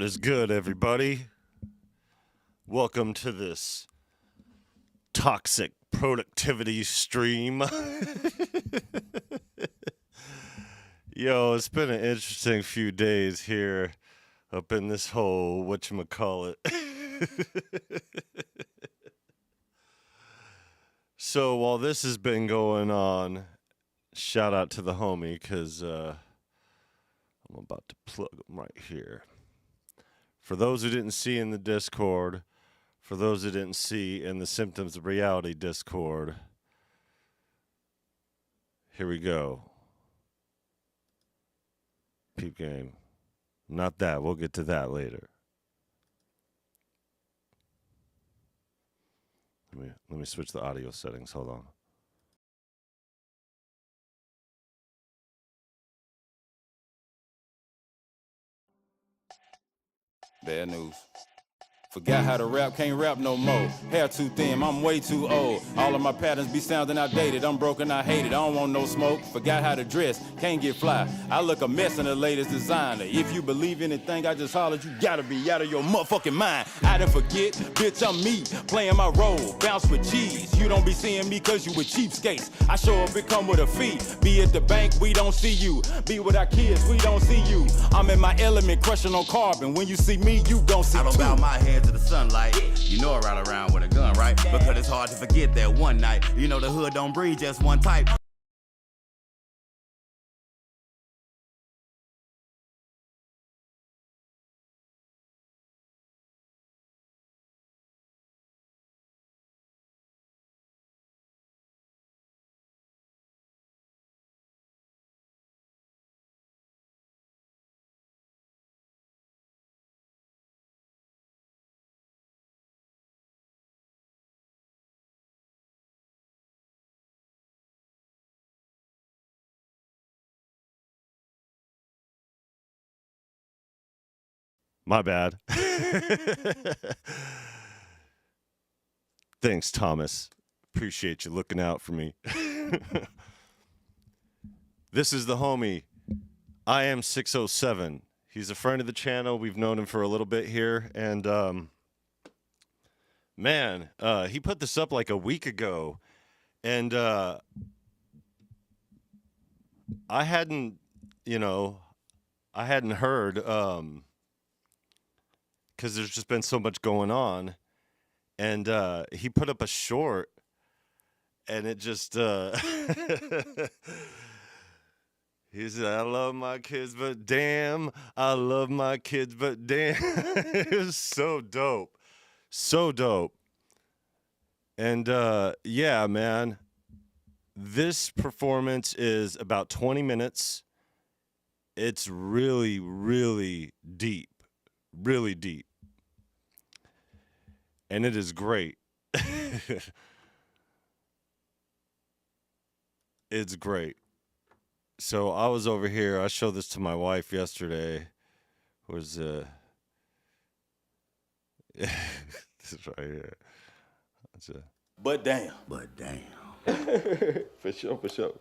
What is good, everybody? Welcome to this toxic productivity stream. Yo, it's been an interesting few days here up in this whole whatchamacallit. So while this has been going on, shout out to the homie, because I'm about to plug him right here. For those who didn't see in the Discord, for those who didn't see in the Symptoms of Reality Discord, here we go. Peep game. Not that. We'll get to that later. Let me switch the audio settings. Hold on. Bad news. Forgot how to rap, can't rap no more. Hair too thin, I'm way too old. All of my patterns be sounding outdated. I'm broken, I hate it, I don't want no smoke. Forgot how to dress, can't get fly. I look a mess in the latest designer. If you believe anything I just hollered, you gotta be out of your motherfucking mind. I didn't forget, bitch, I'm me, playing my role, bounce with cheese. You don't be seeing me cause you with cheapskates. I show up and come with a fee. Be at the bank, we don't see you. Be with our kids, we don't see you. I'm in my element, crushing on carbon. When you see me, you don't see I don't bow my head to the sunlight. You know I ride around with a gun, right? Because it's hard to forget that one night. You know the hood don't breed just one type. My bad. Thanks, Thomas. Appreciate you looking out for me. This is the homie. I am 607. He's a friend of the channel. We've known him for a little bit here. And, man, he put this up like a week ago. And I hadn't heard, because there's just been so much going on. And he put up a short, and it just, he said, I love my kids, but damn, I love my kids, but damn. It was so dope. So dope. And yeah, man, this performance is about 20 minutes. It's really, really deep. Really deep. And it is great. It's great. So I was over here. I showed this to my wife yesterday. Was this is right here. That's a But damn. But damn. for sure, for sure.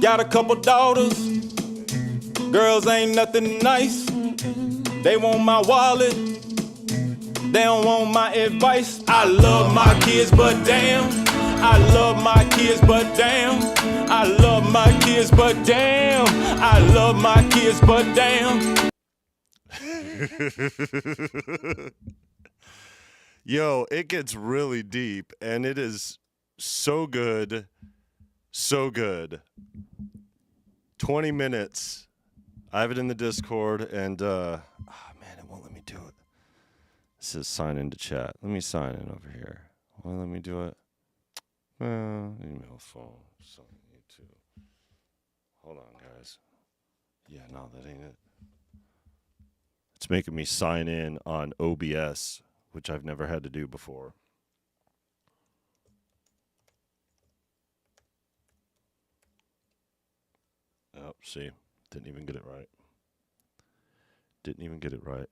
Got a couple daughters. Girls ain't nothing nice. They want my wallet. They don't want my advice. I love my kids, but damn. I love my kids, but damn. I love my kids, but damn. I love my kids, but damn. Yo, it gets really deep, and it is so good. So good. 20 minutes. I have it in the Discord, and man, it won't let me do it. It says sign into chat. Let me sign in over here. Well, let me do it. Email, phone, so I need to. Hold on, guys. Yeah, no, that ain't it. It's making me sign in on OBS, which I've never had to do before. Oh, see, didn't even get it right. Didn't even get it right.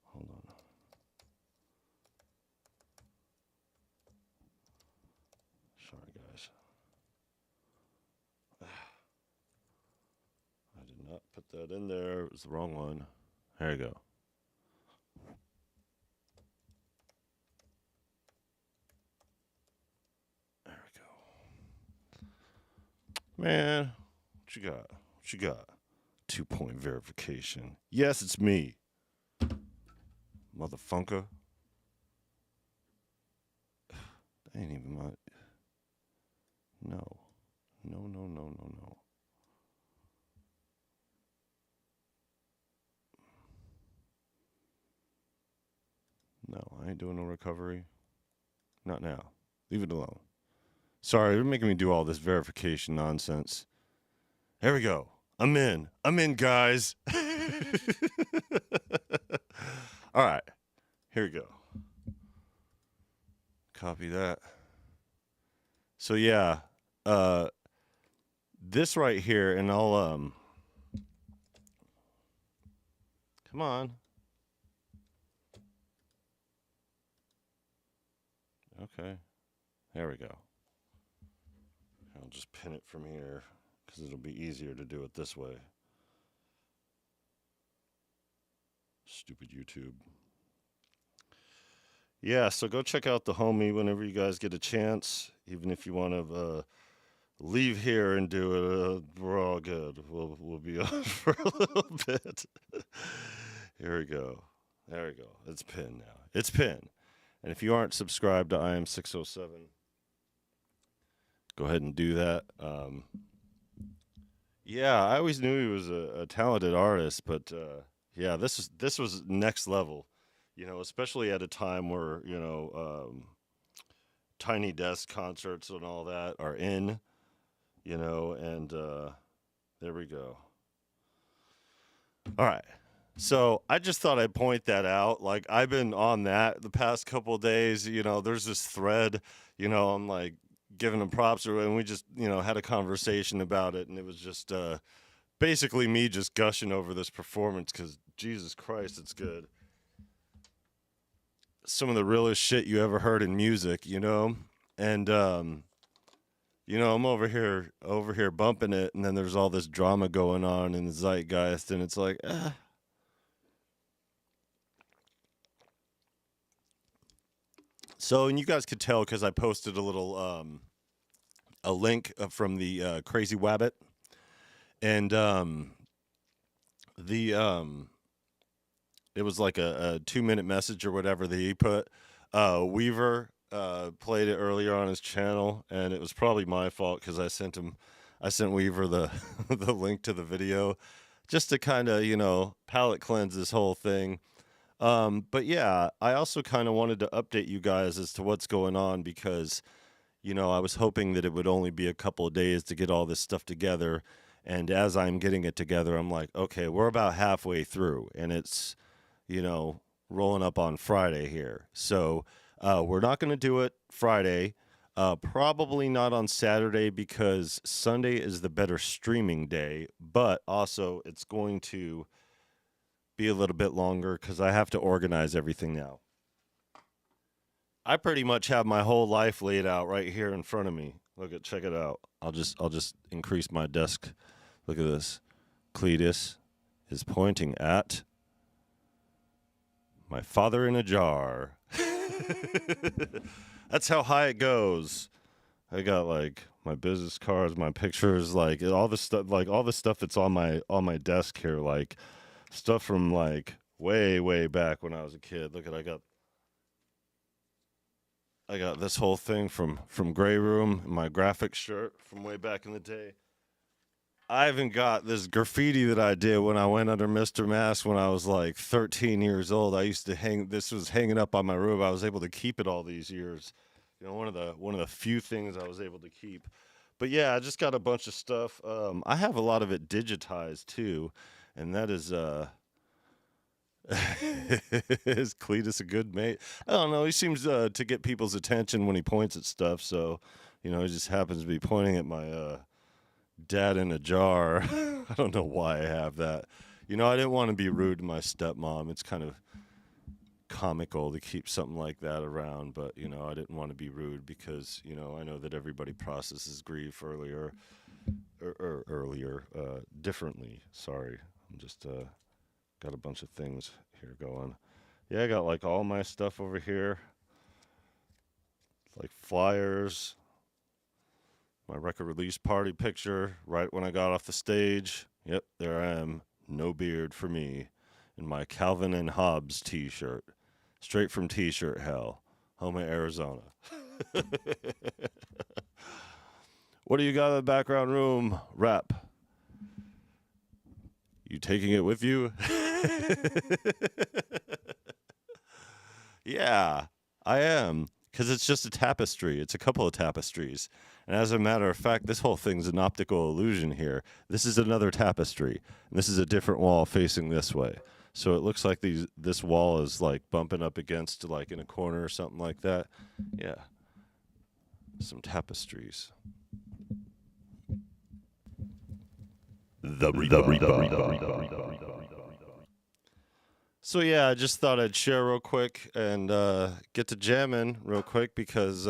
Hold on. Sorry, guys. that in there. It was the wrong one. There you go. There we go. Man, what you got? What you got? 2-point verification. Yes, it's me. Motherfunker. That ain't even my... No. No. No, I ain't doing no recovery. Not now. Leave it alone. Sorry, they're making me do all this verification nonsense. There we go. I'm in. I'm in, guys. All right. Here we go. Copy that. So yeah, this right here, and I'll come on. Okay. There we go. I'll just pin it from here because it'll be easier to do it this way. Stupid YouTube. Yeah, so go check out the homie whenever you guys get a chance. Even if you want to leave here and do it, we're all good. We'll be on for a little bit. Here we go. There we go. It's pinned now. It's pinned. And if you aren't subscribed to I Am 607, go ahead and do that. Yeah, I always knew he was a talented artist, but yeah, this was next level. You know, especially at a time where, you know, Tiny Desk concerts and all that are in, you know, and there we go. All right. So I just thought I'd point that out. Like, I've been on that the past couple of days. You know, there's this thread, you know, I'm like giving him props, and we just, you know, had a conversation about it, and it was just basically me just gushing over this performance because, Jesus Christ, it's good. Some of the realest shit you ever heard in music, you know? And, you know, I'm over here bumping it, and then there's all this drama going on in the zeitgeist, and it's like, So, and you guys could tell because I posted a little, a link from the Crazy Wabbit, and it was like a 2-minute message or whatever that he put. Weaver played it earlier on his channel, and it was probably my fault because I sent Weaver the the link to the video just to kind of, you know, palate cleanse this whole thing. But yeah, I also kind of wanted to update you guys as to what's going on because, you know, I was hoping that it would only be a couple of days to get all this stuff together. And as I'm getting it together, I'm like, okay, we're about halfway through, and it's, you know, rolling up on Friday here. So we're not going to do it Friday, probably not on Saturday because Sunday is the better streaming day, but also it's going to be a little bit longer because I have to organize everything now. I pretty much have my whole life laid out right here in front of me. Check it out. I'll just increase my desk. Look at this. Cletus is pointing at my father in a jar. That's how high it goes. I got like my business cards, my pictures, like all the stuff that's on my desk here, like stuff from like way back when I was a kid. Look at I got this whole thing from Grey Room, my graphic shirt from way back in the day. I even got this graffiti that I did when I went under Mr. Mask when I was like 13 years old. I used to this was hanging up on my room. I was able to keep it all these years. You know, one of the few things I was able to keep. But yeah, I just got a bunch of stuff. I have a lot of it digitized too, and that is is Cletus a good mate? I don't know. He seems to get people's attention when he points at stuff. So, you know, he just happens to be pointing at my dad in a jar. I don't know why I have that. You know, I didn't want to be rude to my stepmom. It's kind of comical to keep something like that around, but, you know, I didn't want to be rude because, you know, I know that everybody processes grief earlier, differently. Sorry, I'm just got a bunch of things here going. Yeah, I got like all my stuff over here, like flyers, my record release party picture right when I got off the stage. Yep, there I am, no beard for me, in my Calvin and Hobbes t-shirt, straight from t-shirt hell, home in Arizona. What do you got in the background room? Rap. You taking it with you? Yeah, I am. Because it's just a tapestry. It's a couple of tapestries. And as a matter of fact, this whole thing's an optical illusion here. This is another tapestry. And this is a different wall facing this way. So it looks like this wall is like bumping up against like in a corner or something like that. Yeah. Some tapestries. So yeah, I just thought I'd share real quick and get to jamming real quick because,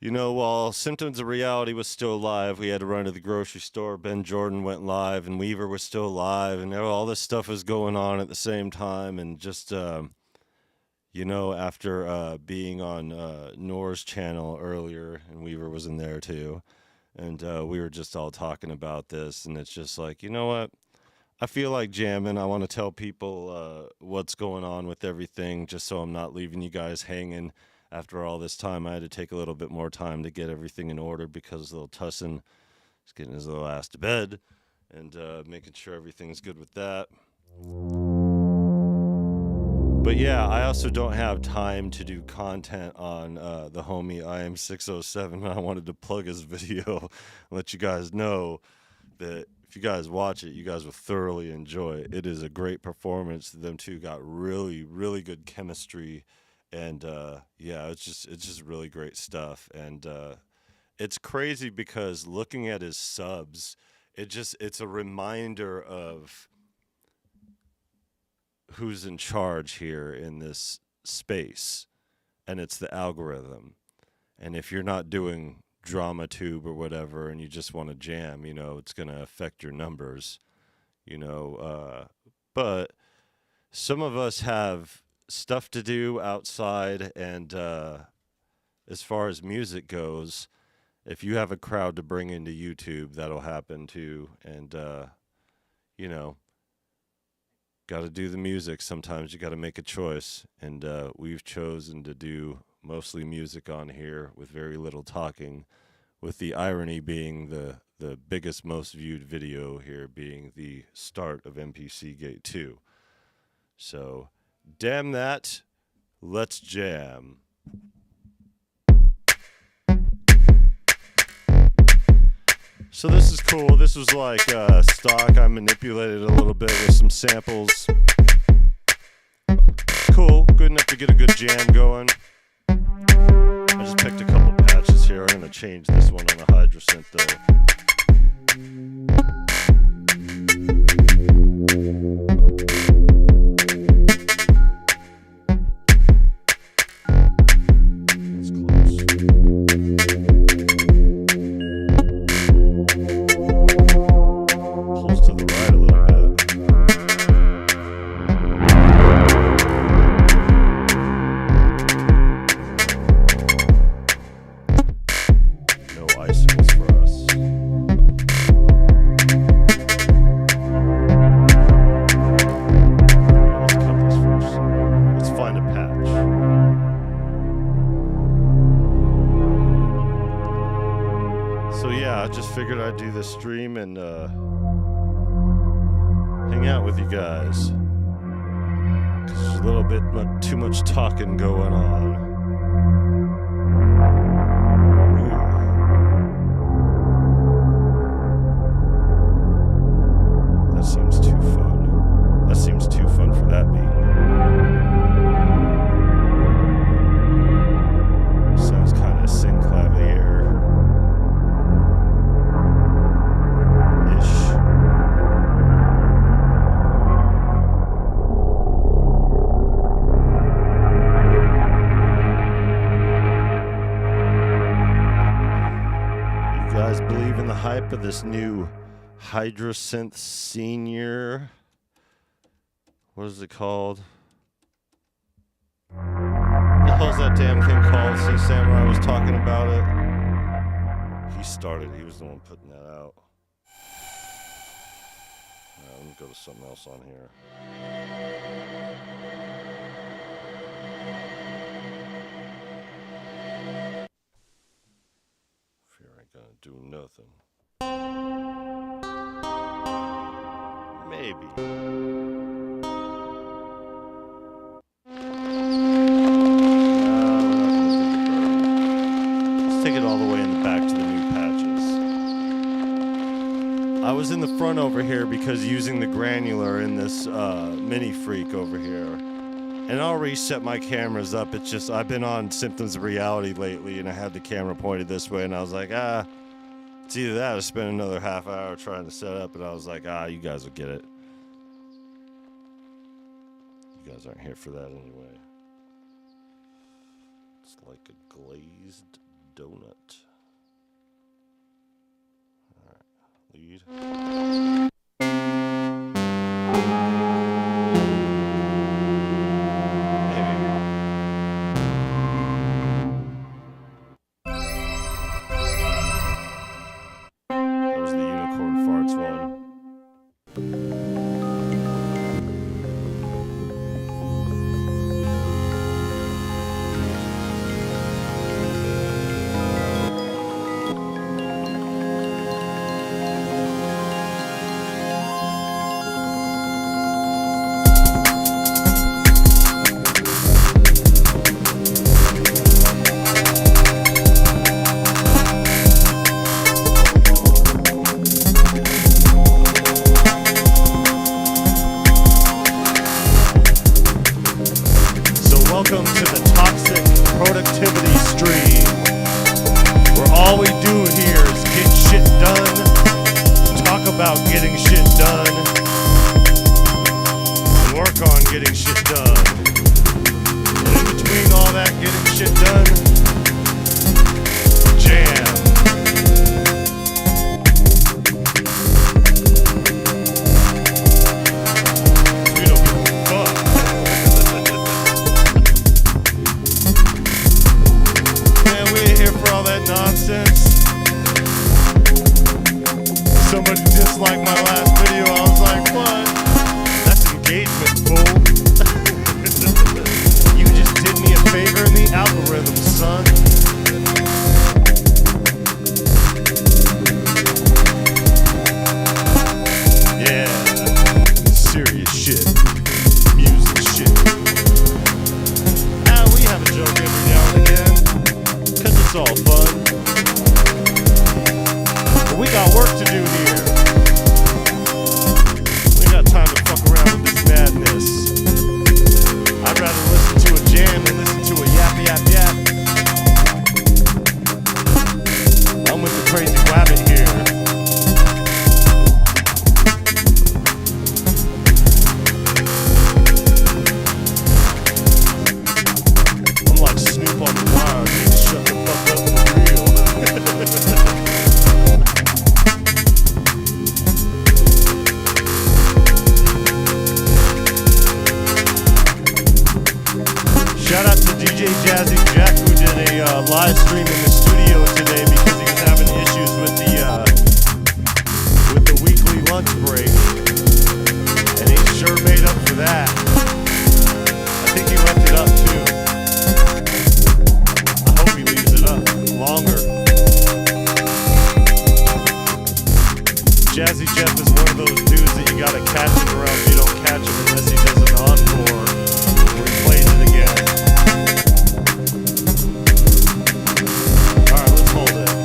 while Symptoms of Reality was still live, we had to run to the grocery store. Ben Jordan went live and Weaver was still live, and all this stuff was going on at the same time. And just, after being on Noor's channel earlier, and Weaver was in there too, and we were just all talking about this, and it's just like, you know what? I feel like jamming. I want to tell people what's going on with everything, just so I'm not leaving you guys hanging. After all this time, I had to take a little bit more time to get everything in order because little Tussin is getting his little ass to bed and making sure everything's good with that. But yeah, I also don't have time to do content on the homie IM607. I wanted to plug his video and let you guys know that if you guys watch it, you guys will thoroughly enjoy it. It is a great performance. Them two got really, really good chemistry, and it's just really great stuff. And it's crazy because looking at his subs, it's a reminder of who's in charge here in this space, and it's the algorithm. And if you're not doing drama tube or whatever and you just want to jam, it's going to affect your numbers, but some of us have stuff to do outside, and as far as music goes, if you have a crowd to bring into YouTube, that'll happen too. And got to do the music. Sometimes you got to make a choice, and we've chosen to do mostly music on here with very little talking, with the irony being the biggest, most viewed video here being the start of MPC Gate 2. So, damn that, let's jam. So this is cool. This was like stock. I manipulated a little bit with some samples. Cool. Good enough to get a good jam going. I just picked a couple patches here. I'm going to change this one on the Hydrosynth though. Figured I'd do this stream and hang out with you guys. 'Cause there's a little bit too much talking going on. Ooh. That seems too fun. That seems too fun for that beat. Sounds kind of synclavier. Hype of this new Hydrosynth Senior. What is it called? The hell's that damn thing called? See, Samurai was talking about it. He started. He was the one putting that out. Alright, let me go to something else on here. Fear ain't gonna do nothing. Maybe. Let's take it all the way in the back to the new patches. I was in the front over here because using the granular in this mini freak over here. And I'll reset my cameras up. It's just I've been on Symptoms of Reality lately and I had the camera pointed this way and I was like, it's either that or spend another half hour trying to set up, and I was like, you guys will get it. You guys aren't here for that anyway. It's like a glazed donut. Alright, lead. Live stream in the studio today because he was having issues with the weekly lunch break, and he sure made up for that. I think he left it up too. I hope he leaves it up longer. Jazzy Jeff is one of those dudes that you gotta catch him around. You don't catch him unless he does an encore where he plays it again. Hold it.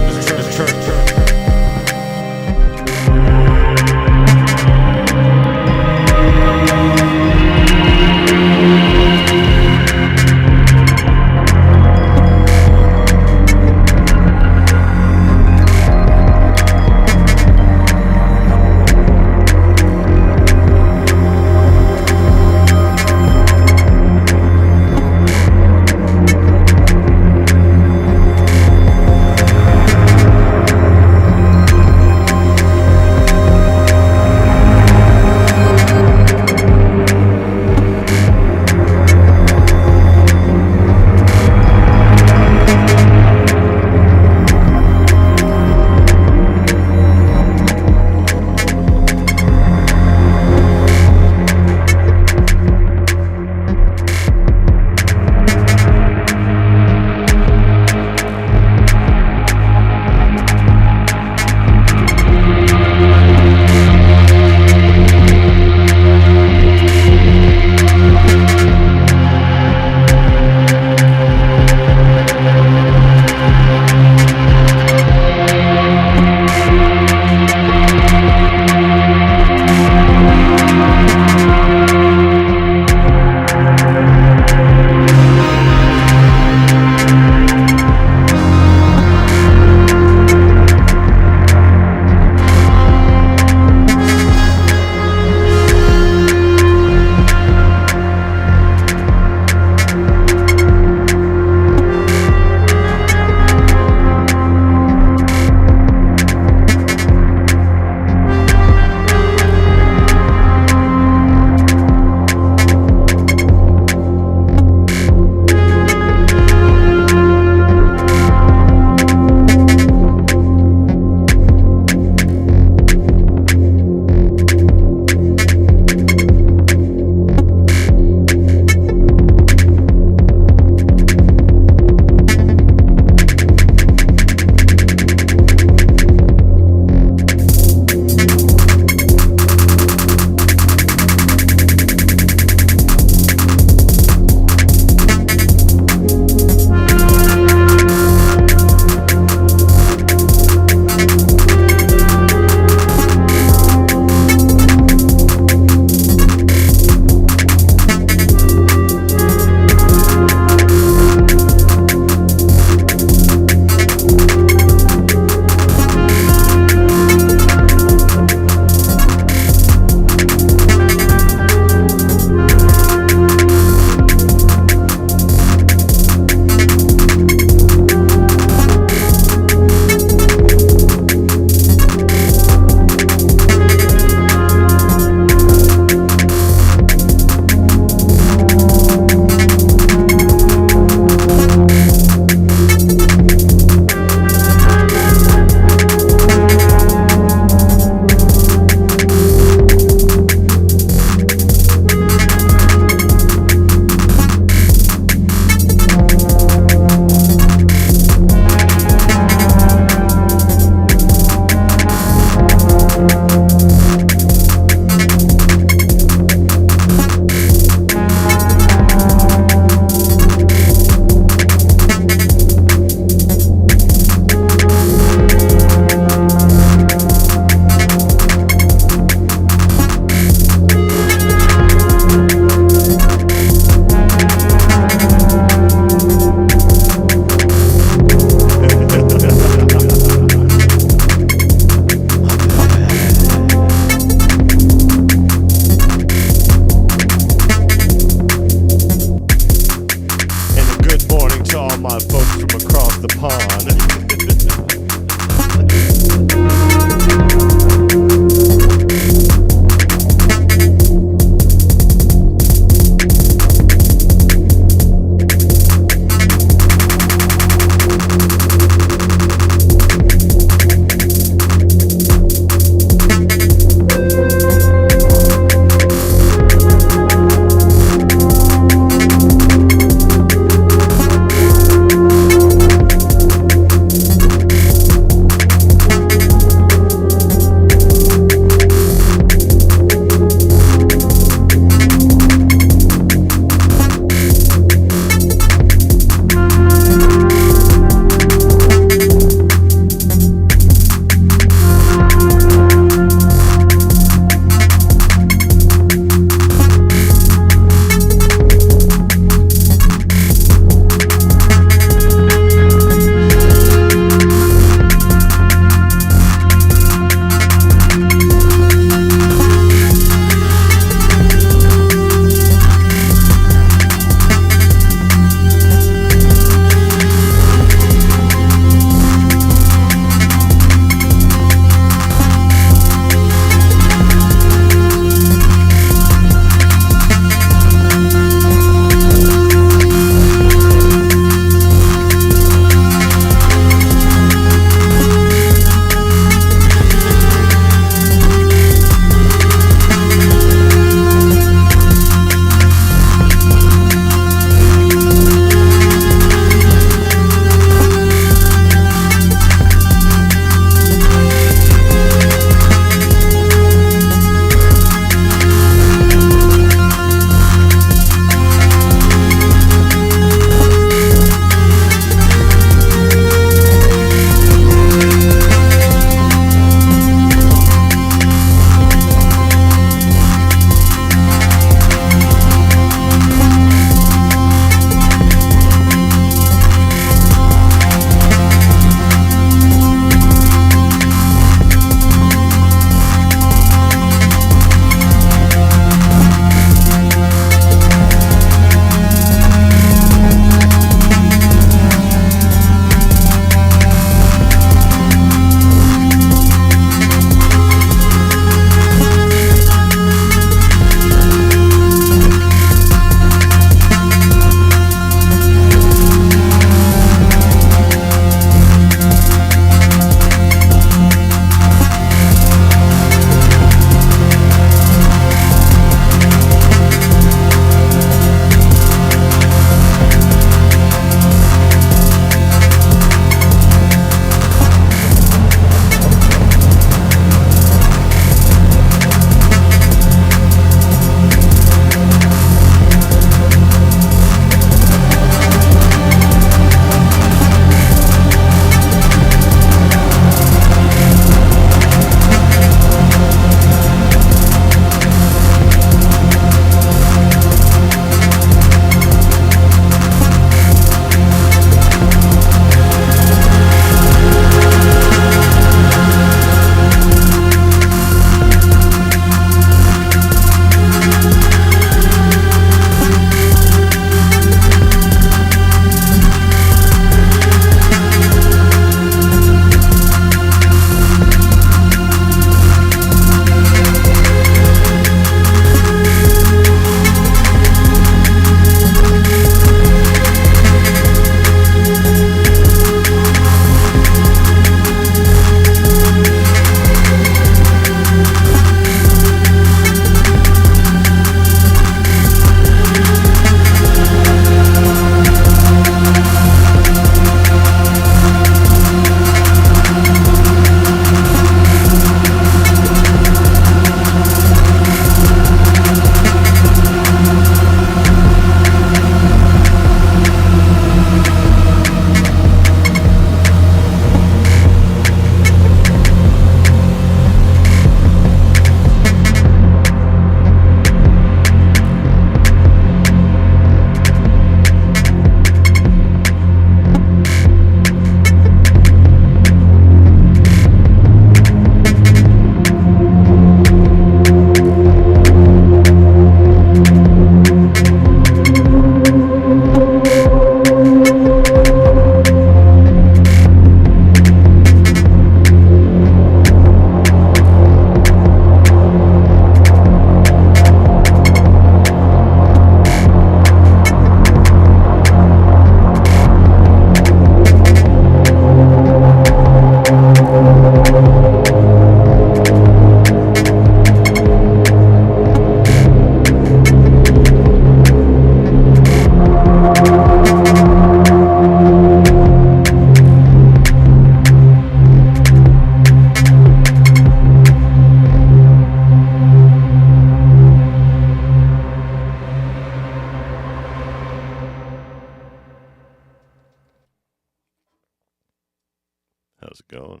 How's it going?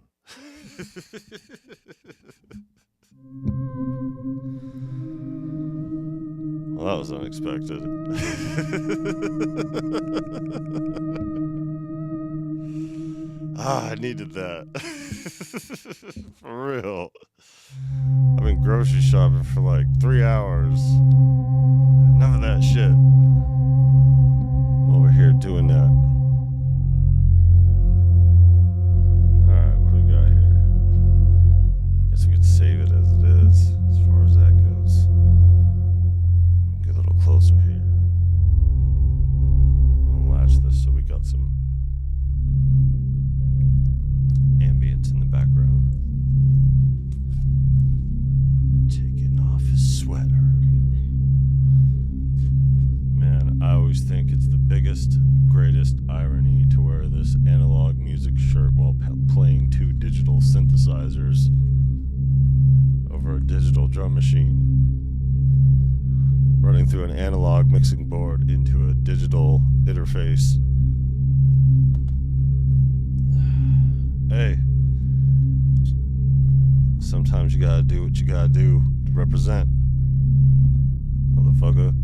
Well, that was unexpected. I needed that. For real. I've been grocery shopping for like 3 hours. None of that shit. I'm over here doing that. Alright, what do we got here? Guess we could save it as it is, as far as that goes. Get a little closer here. I'll latch this so we got some ambience in the background. Taking off his sweater. Man, I always think it's the biggest, greatest irony to wear this analog music shirt while playing 2 digital synthesizers over a digital drum machine. Running through an analog mixing board into a digital interface. Hey, sometimes you gotta do what you gotta do to represent, motherfucker.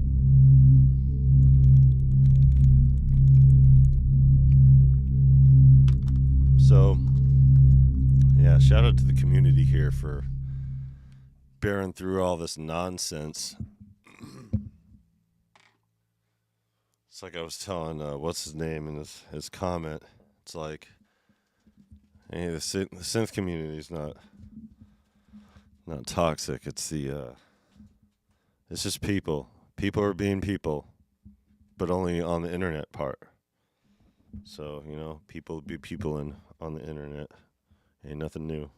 So, yeah, shout out to the community here for bearing through all this nonsense. It's like I was telling, what's his name in his comment. It's like, hey, the synth community is not toxic. It's it's just people. People are being people, but only on the internet part. So, you know, people be people on the internet. Ain't nothing new.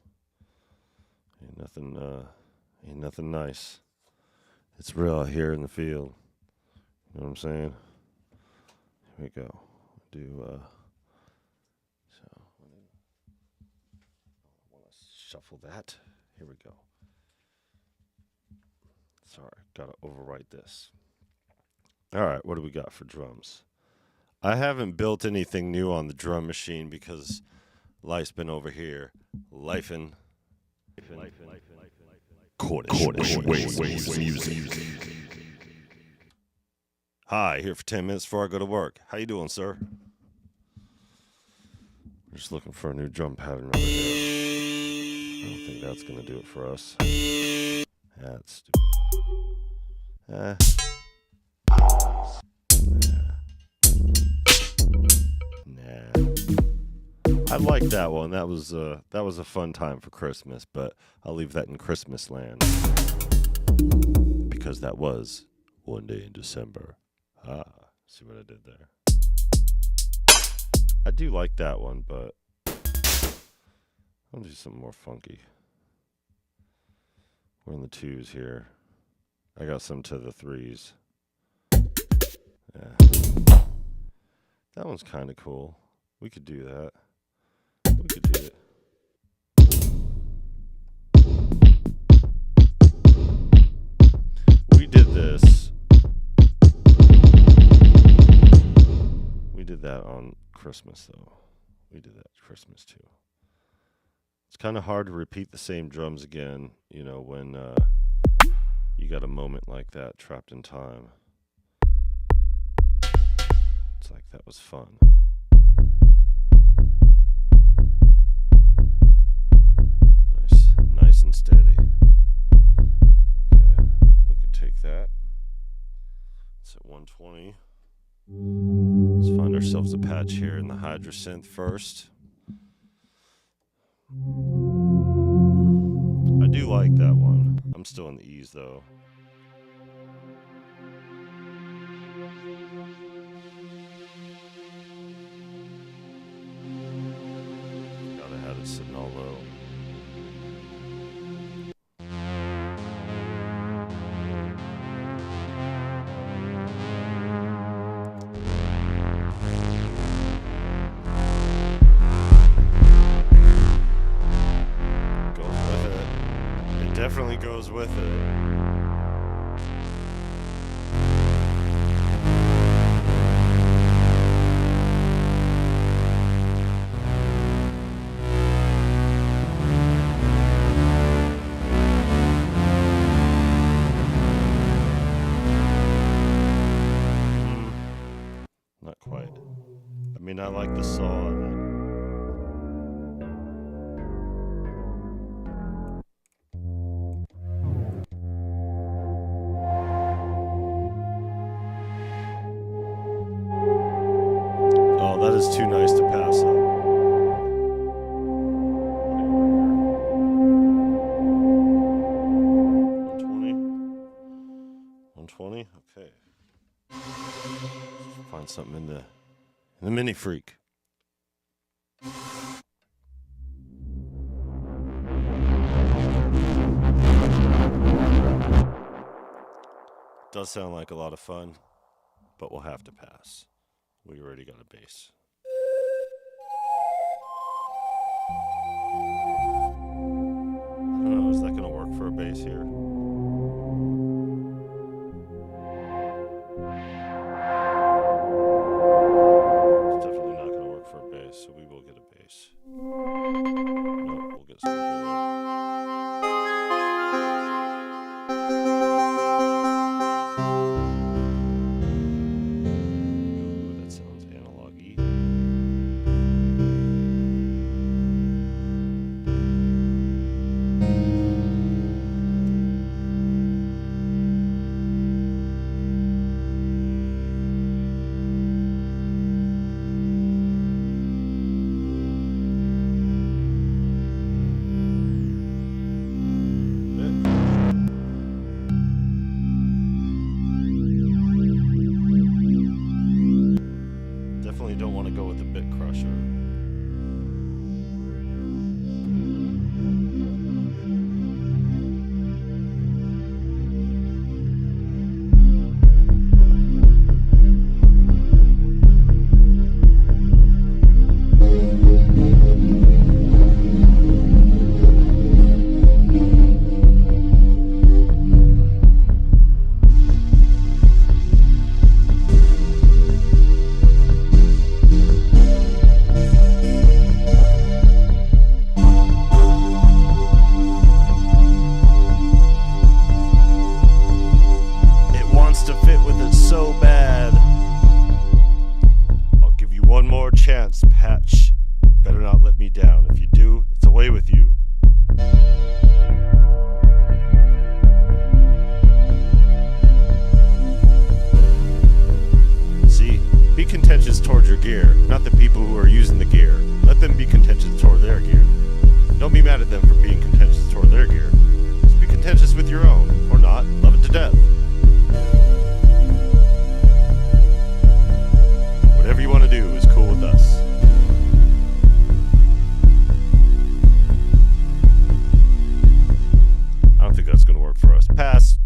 Ain't nothing nice. It's real out here in the field. You know what I'm saying? Here we go. So I want to shuffle that. Here we go. Sorry, gotta overwrite this. All right, what do we got for drums? I haven't built anything new on the drum machine because life's been over here. Lifing. Hi, here for 10 minutes before I go to work. How you doing, sir? We're just looking for a new drum pattern over here. I don't think that's going to do it for us. That's stupid. Nah. I like that one. That was a fun time for Christmas, but I'll leave that in Christmas land. Because that was one day in December. See what I did there? I do like that one, but I'll do something more funky. We're in the 2s here. I got some to the 3s. Yeah. That one's kind of cool. We could do that. We could do it. We did this. We did that on Christmas, though. We did that Christmas, too. It's kind of hard to repeat the same drums again, you know, when you got a moment like that trapped in time. It's like that was fun. Nice and steady. Okay, we could take that. It's at 120. Let's find ourselves a patch here in the Hydra synth first. I do like that one. I'm still in the E's though. Gotta have it sitting all low. Definitely goes with it. Not quite. I mean, I like the saw on it. Oh, that is too nice to pass up. 120? Okay. Find something in the Mini Freak. Does sound like a lot of fun, but we'll have to pass. We already got a bass. I don't know, is that going to work for a bass here? It's definitely not going to work for a bass, so we will get a bass. Nope, we'll get something below. Definitely don't want to go with the bit crusher. Chance, Patch. Better not let me down. If you do, it's away with you. See, be contentious towards your gear, not the people who are using the gear. Let them be contentious toward their gear. Don't be mad at them for being contentious toward their gear. Just be contentious with your own, or not. Love it to death. Whatever you want to do is cool with us. I don't think that's going to work for us. Pass.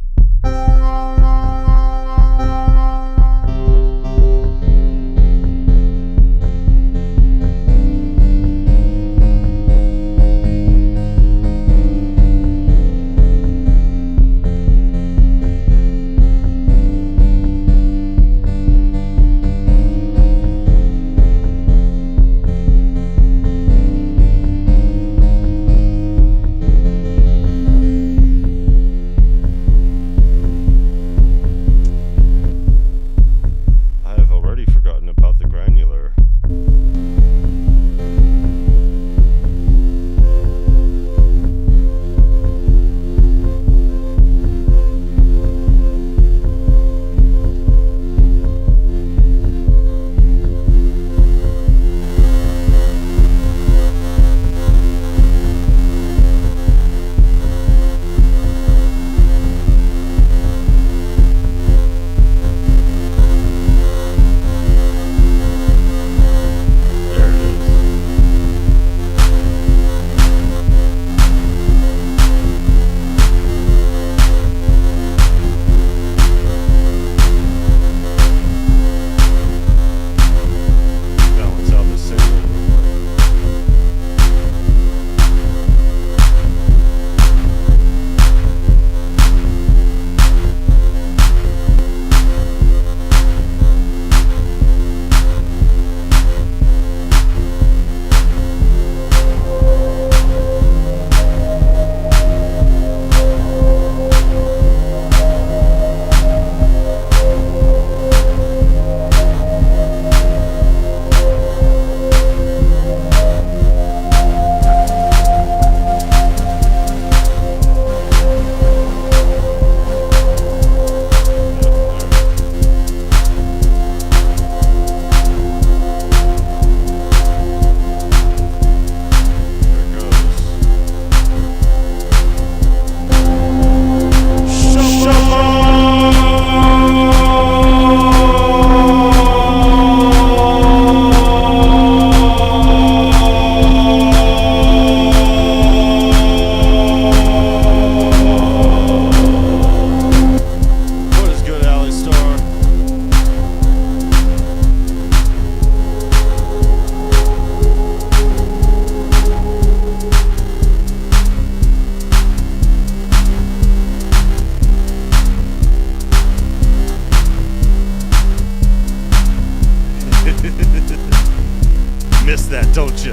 miss that, don't you?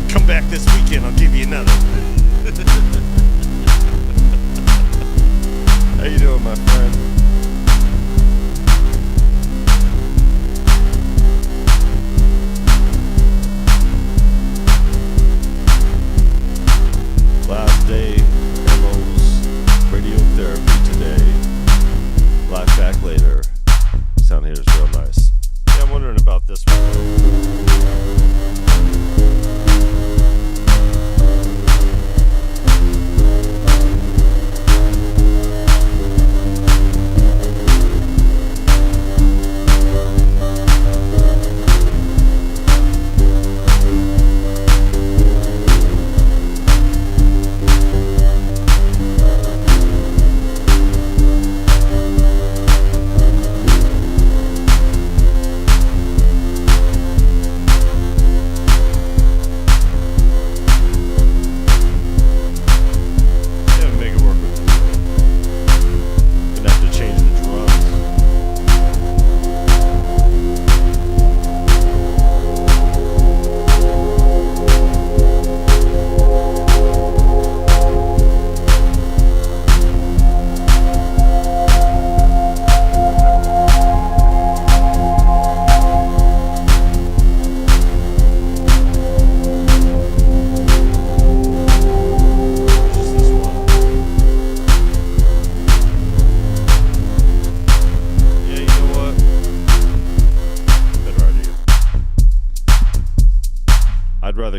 Come back this weekend, I'll give you another. How you doing, my friend? Last day, Emmo's radiotherapy today. Live back later. Sound here is real nice. Yeah, I'm wondering about this one.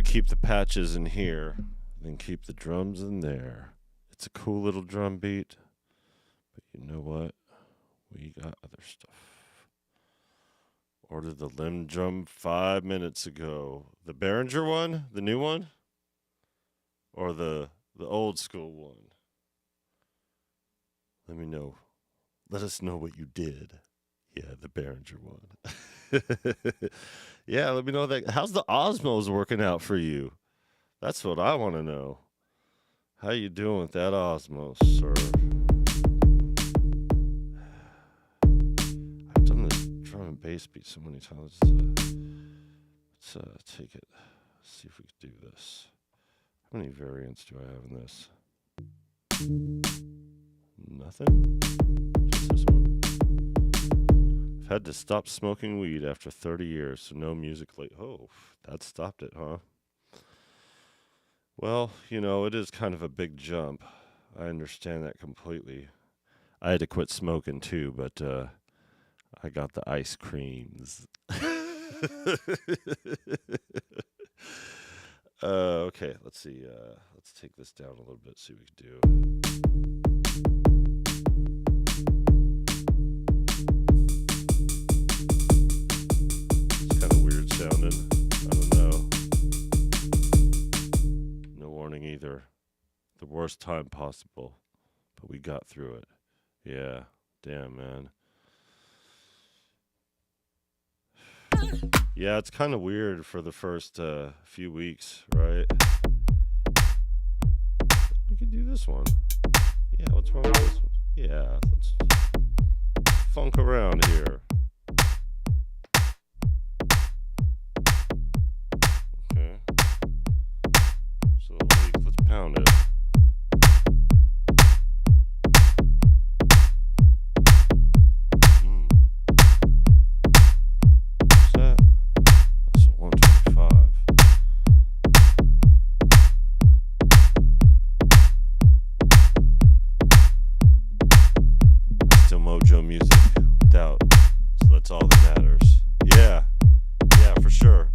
Keep the patches in here than keep the drums in there. It's a cool little drum beat, but you know what? We got other stuff. Ordered the limb drum 5 minutes ago. The Behringer one? The new one? Or the old school one? Let me know. Let us know what you did. Yeah, the Behringer one. Yeah, let me know that. How's the Osmos working out for you? That's what I want to know. How you doing with that Osmos, sir? I've done this drum and bass beat so many times. Let's take it. See if we can do this. How many variants do I have in this? Nothing? Just this one? I've had to stop smoking weed after 30 years, so no music late. Oh, that stopped it, huh? Well, you know, it is kind of a big jump. I understand that completely. I had to quit smoking too, but I got the ice creams. Okay, let's see. Let's take this down a little bit, see what we can do. Sounding. I don't know. No warning either. The worst time possible. But we got through it. Yeah. Damn, man. Yeah, it's kind of weird for the first few weeks, right? We could do this one. Yeah, what's wrong with this one? Yeah, let's funk around here. Let's pound it. What's that? That's a 125. Still mojo music, without. So that's all that matters. Yeah, for sure.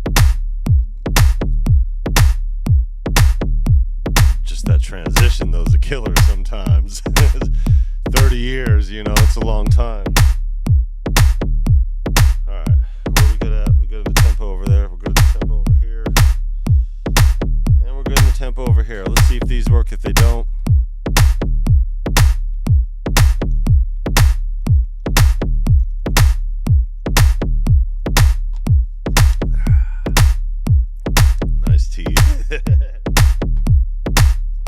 That transition, though, is a killer sometimes. 30 years, you know, it's a long time. Alright, where are we good at? We good at the tempo over there, we're good at the tempo over here. And we're good in the tempo over here. Let's see if these work. If they don't, nice tea.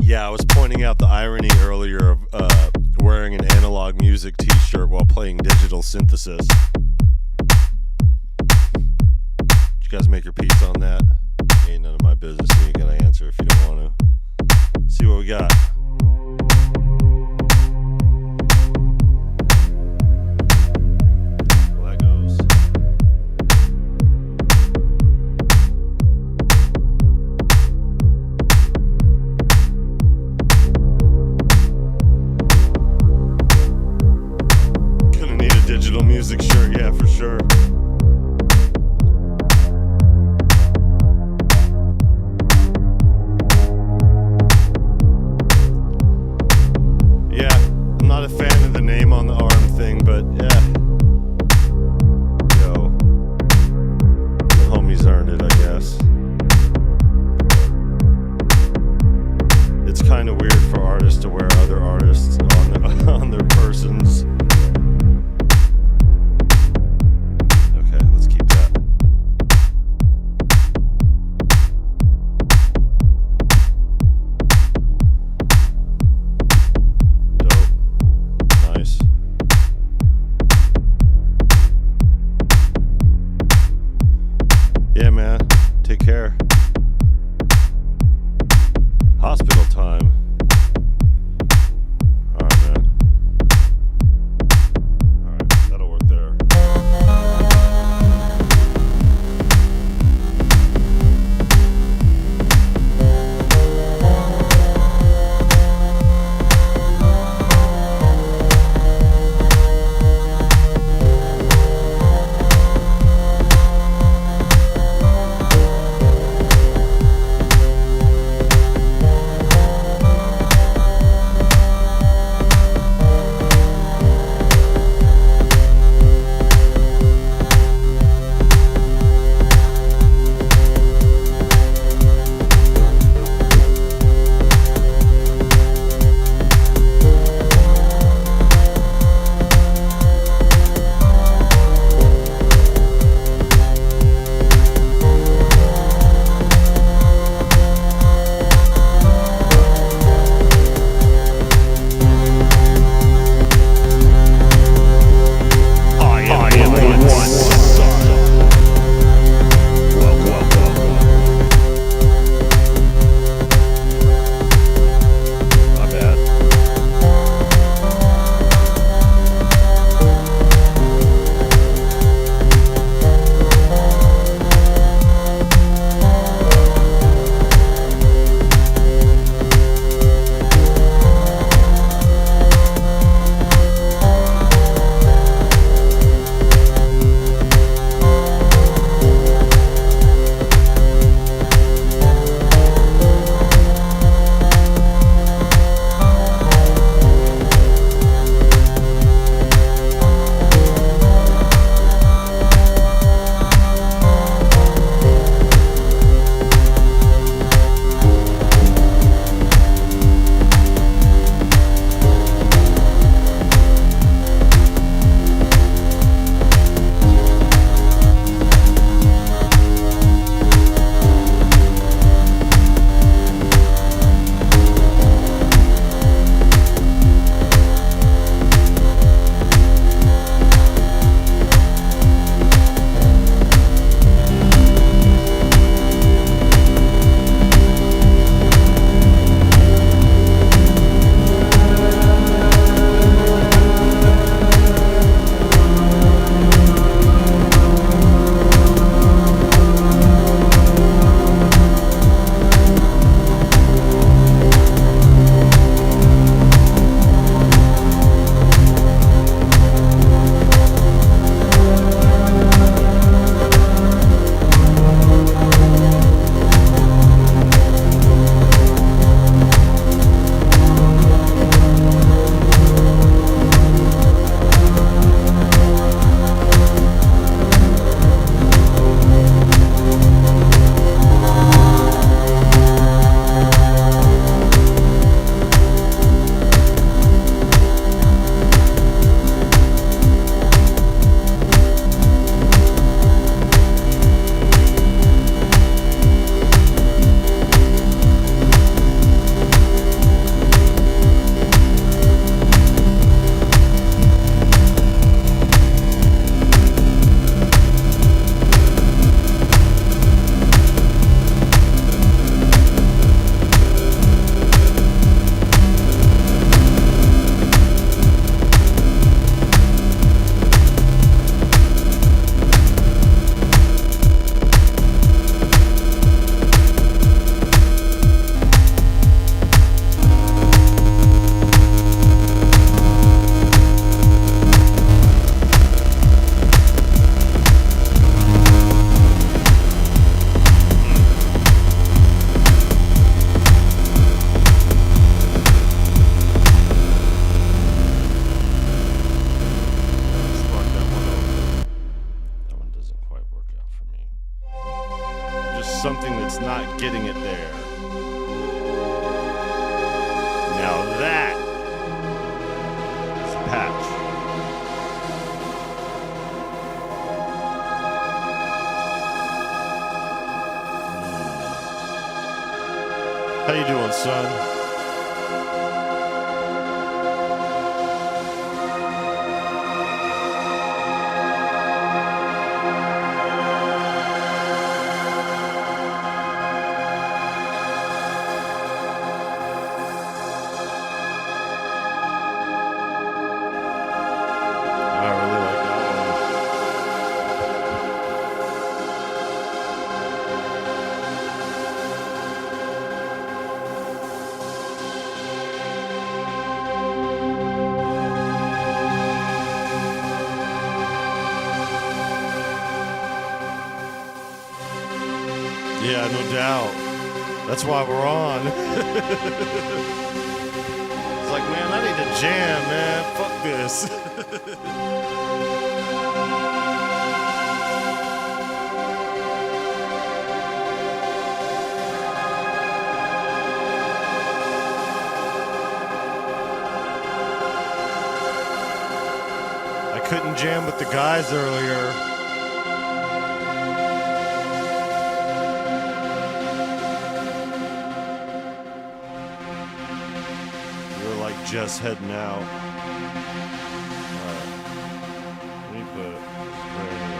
Yeah, I was pointing out the irony earlier of wearing an analog music t-shirt while playing digital synthesis. guys make your peace on that. Ain't none of my business. You ain't gonna answer if you don't want to. See what we got. Well, that goes. Gonna need a digital music shirt, yeah, for sure. Not a fan of the name on the arm thing, but yeah. Yo, the homies earned it, I guess. It's kind of weird for artists to wear other artists on their persons. Okay, let's keep that. Nice. Yeah, man. Take care. Hospital time. Alright, man. Alright, that'll work there. something that's not getting it there. Now that is a patch. How you doing, son? Yeah, no doubt. That's why we're on. It's like, man, I need to jam, man. Fuck this. I couldn't jam with the guys earlier. Just heading out. Alright. Let me put right here.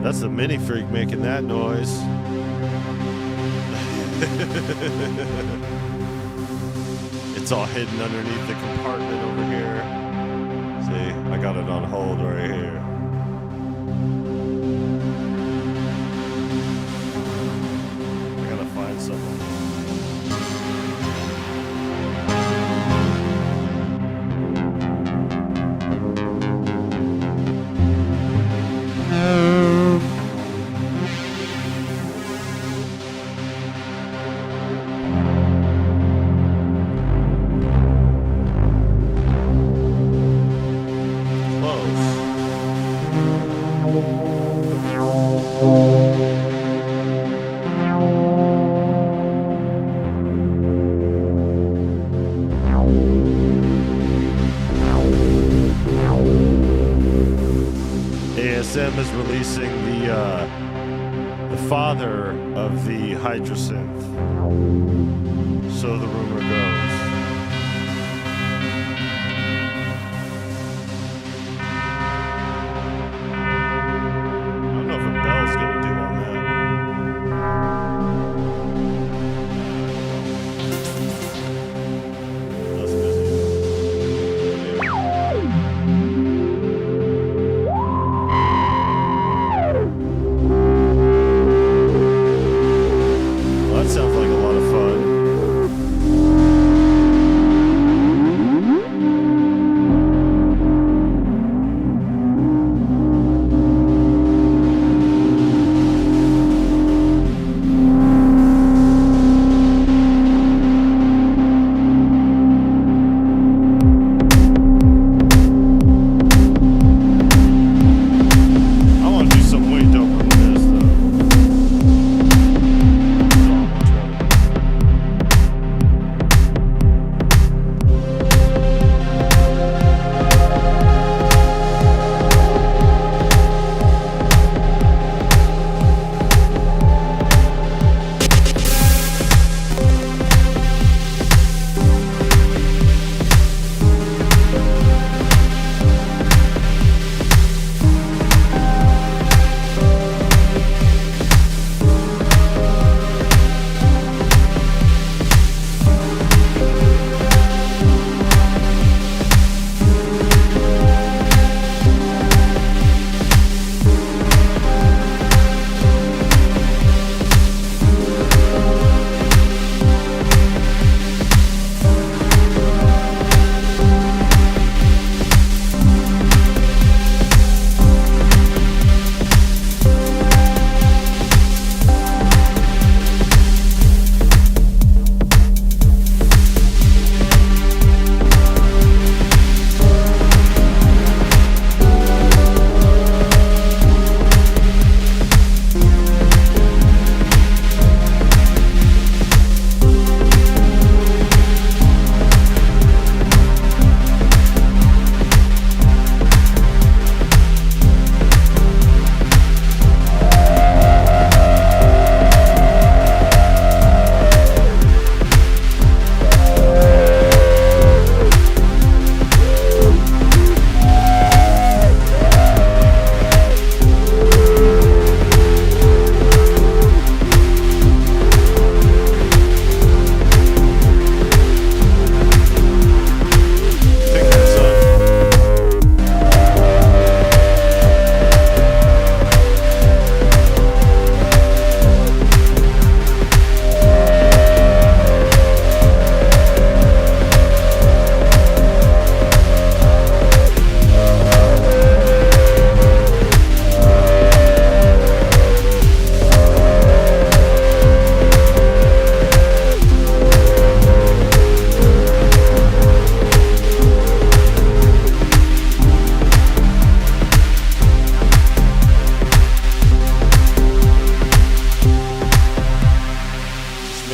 That's the mini freak making that noise. It's all hidden underneath the compartment over here. See, I got it on hold right here. I gotta find something. ASM is releasing the father of the Hydrosynth. So the rumor goes. I don't know if a bell's gonna do on that. That's busy. Sounds like a lot of fun.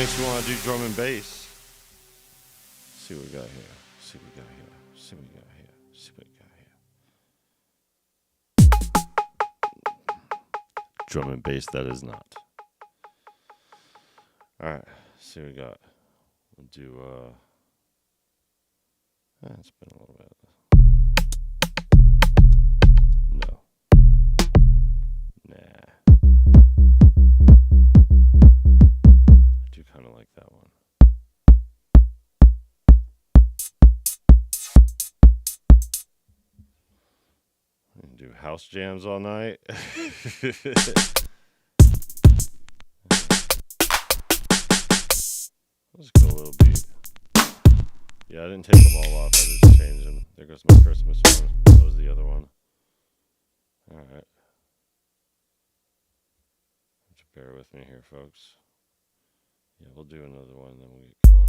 makes you want to do drum and bass. See what we got here. See what we got here. See what we got here. See what we got here. Drum and bass, that is not. Alright, see what we got. We'll do, it's been a little bit. No. Nah. I do kind of like that one. Do house jams all night. Let's go a little beat. Yeah, I didn't take them all off. I just changed them. There goes my Christmas one. That was the other one. All right. Just bear with me here, folks. Yeah, we'll do another one, then we'll get going.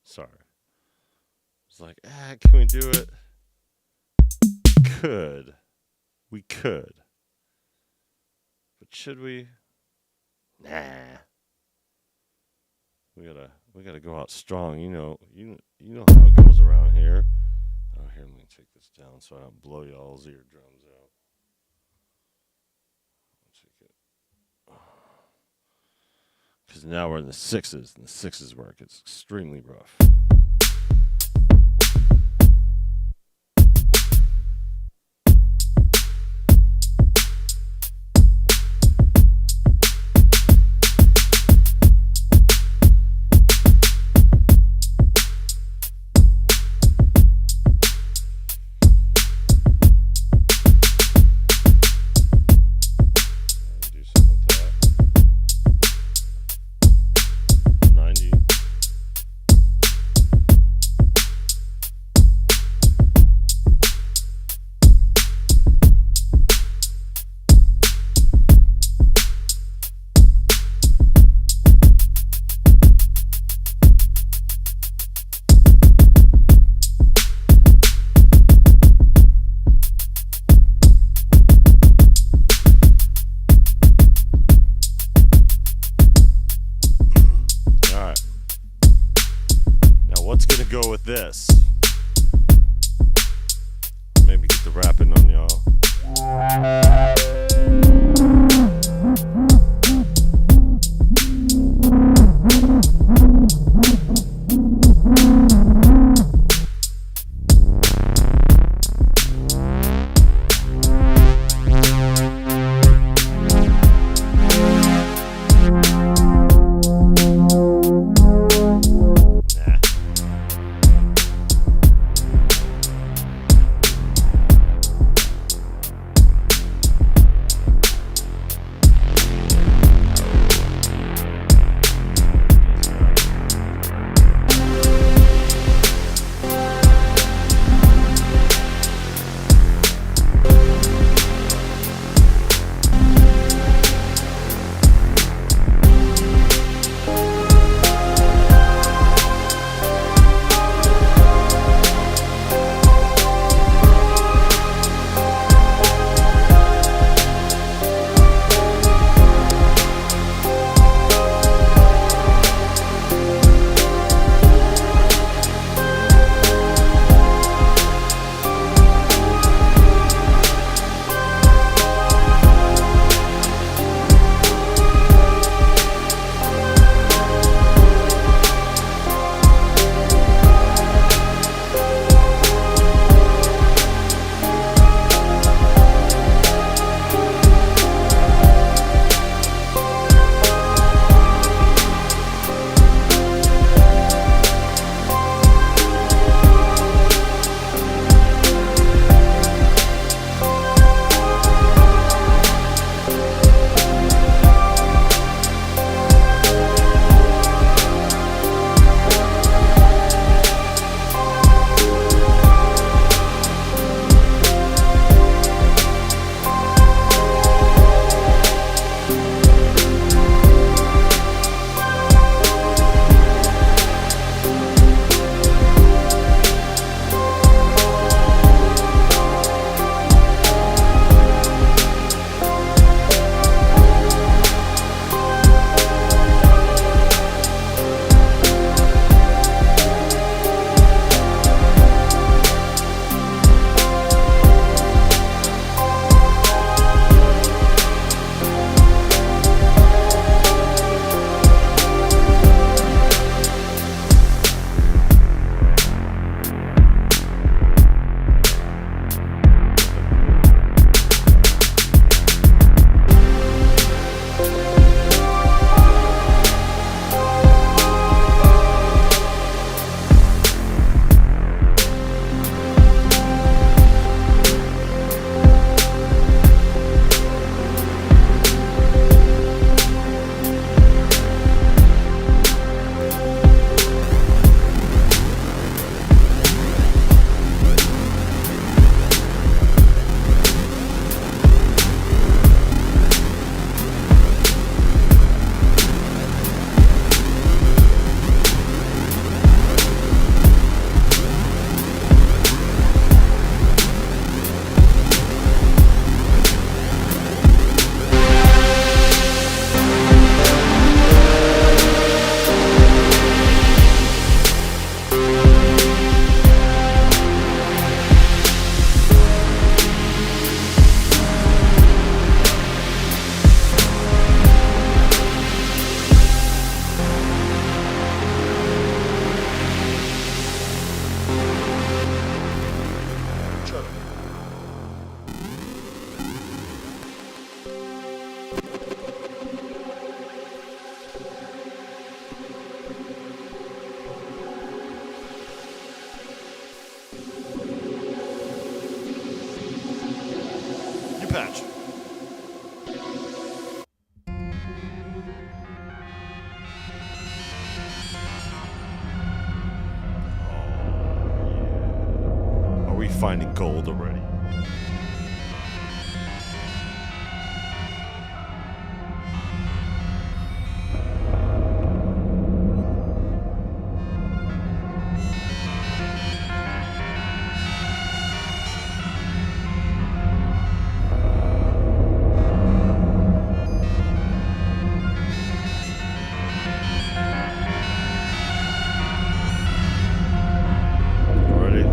Sorry. It's like, can we do it? Could. We could. But should we? Nah. We gotta go out strong. You know how it goes around here. Oh, here, let me take this down so I don't blow y'all's eardrums out. Because now we're in the sixes, and the sixes where it gets extremely rough. You patch. Are we finding gold already? You ready?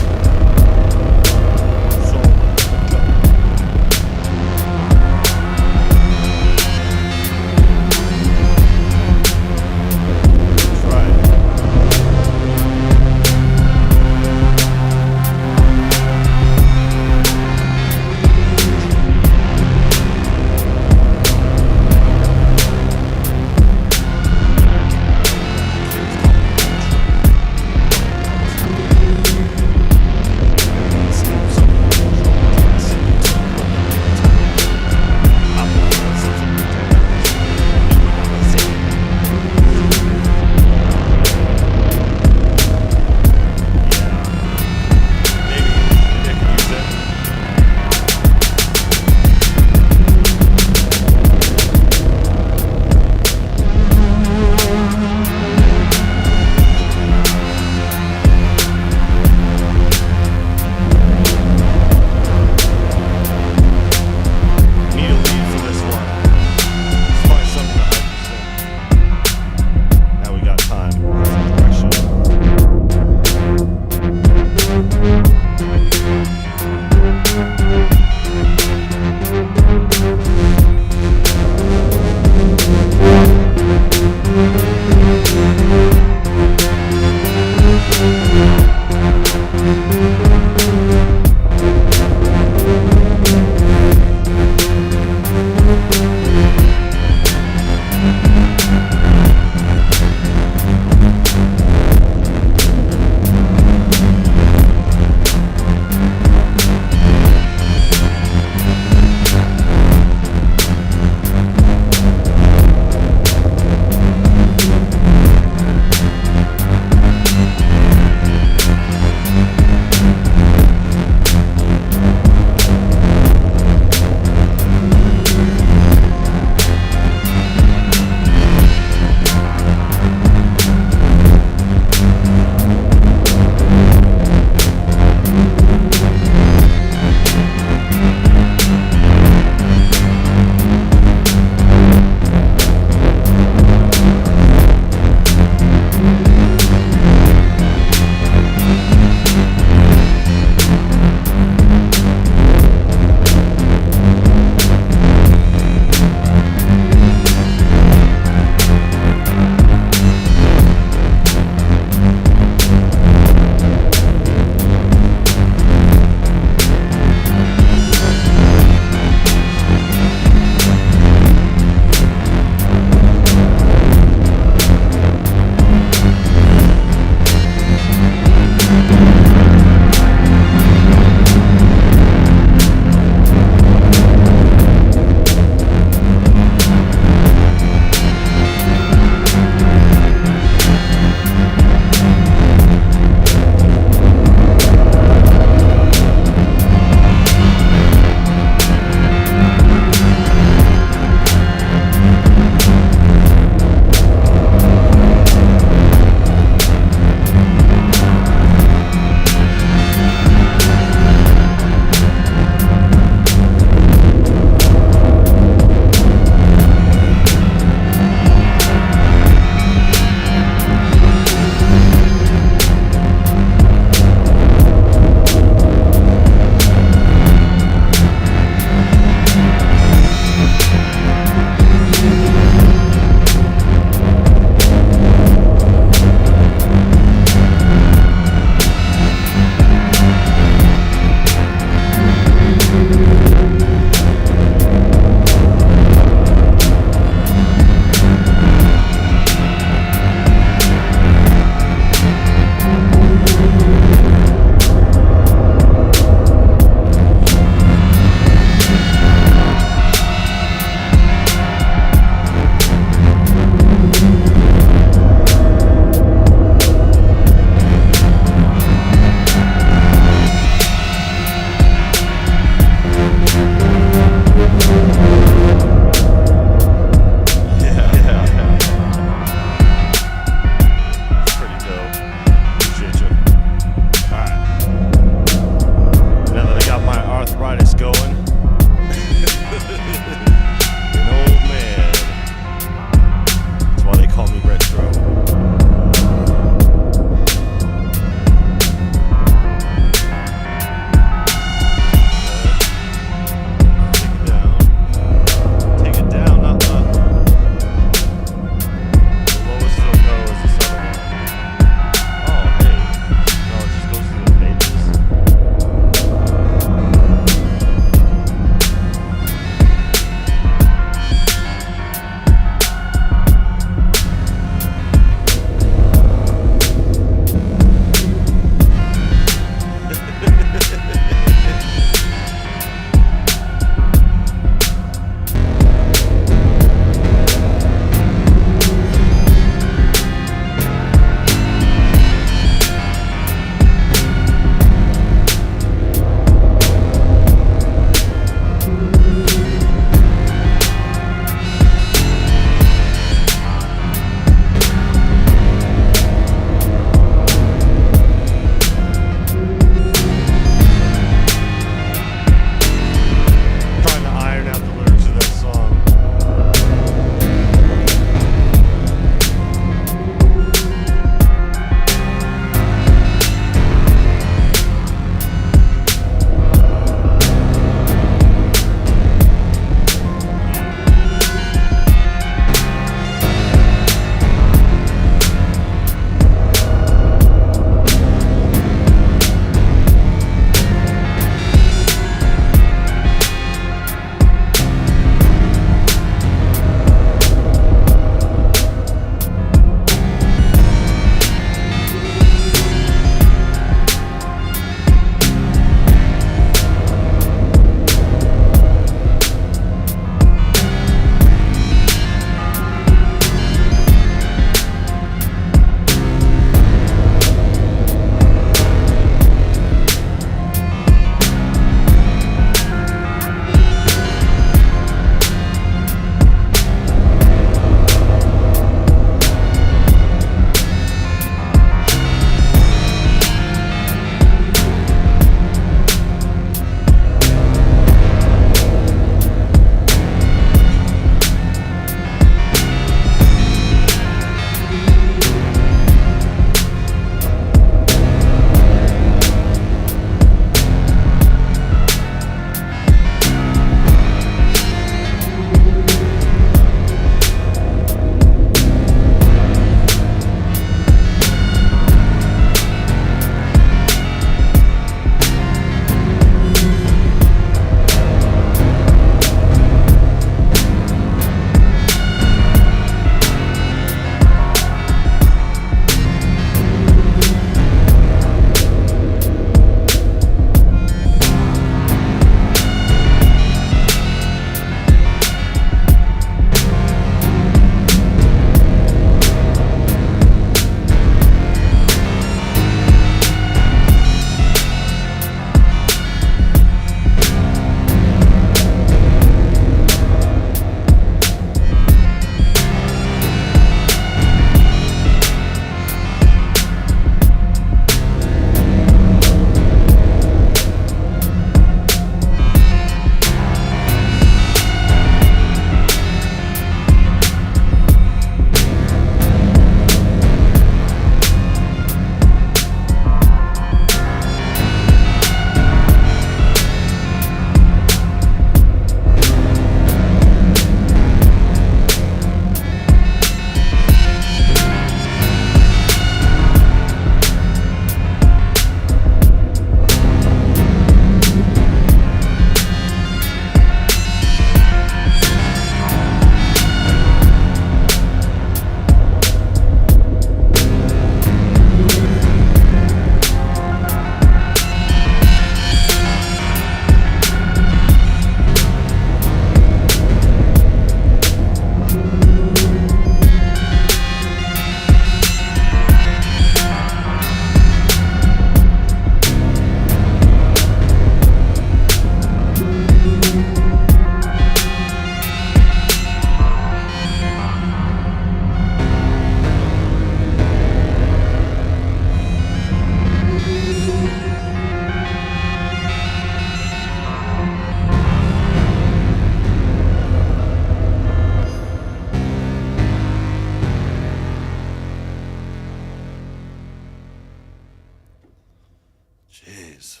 Jeez.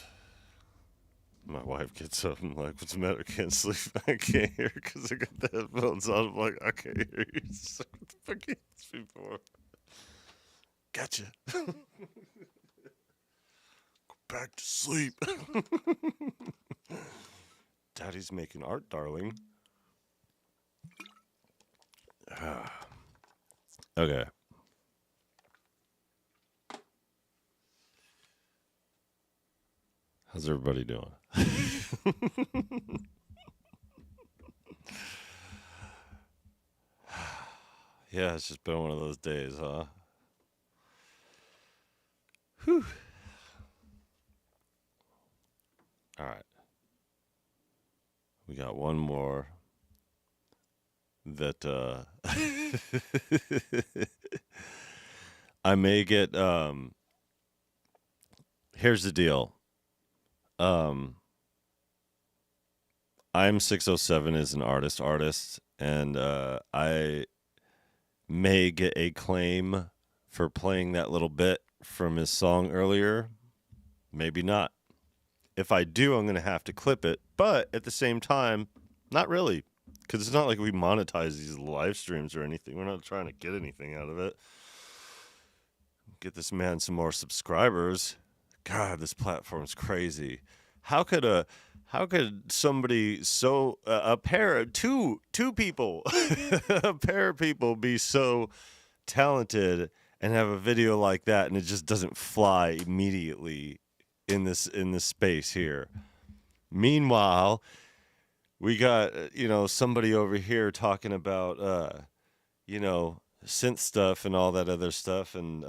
My wife gets up and I'm like, what's the matter? I can't sleep. I can't hear because I got the headphones on. I'm like, I can't hear you. So what the fuck is this before? Gotcha. Go back to sleep. Daddy's making art, darling. Okay. How's everybody doing? Yeah, it's just been one of those days, huh? Whew. All right. We got one more that I may get here's the deal. I'm 607 is an artist, and I may get a claim for playing that little bit from his song earlier. Maybe not. If I do, I'm going to have to clip it. But at the same time, not really. Because it's not like we monetize these live streams or anything. We're not trying to get anything out of it. Get this man some more subscribers. God, this platform's crazy. How could somebody so a pair two people a pair of people be so talented and have a video like that and it just doesn't fly immediately in this space here? Meanwhile, we got somebody over here talking about synth stuff and all that other stuff, and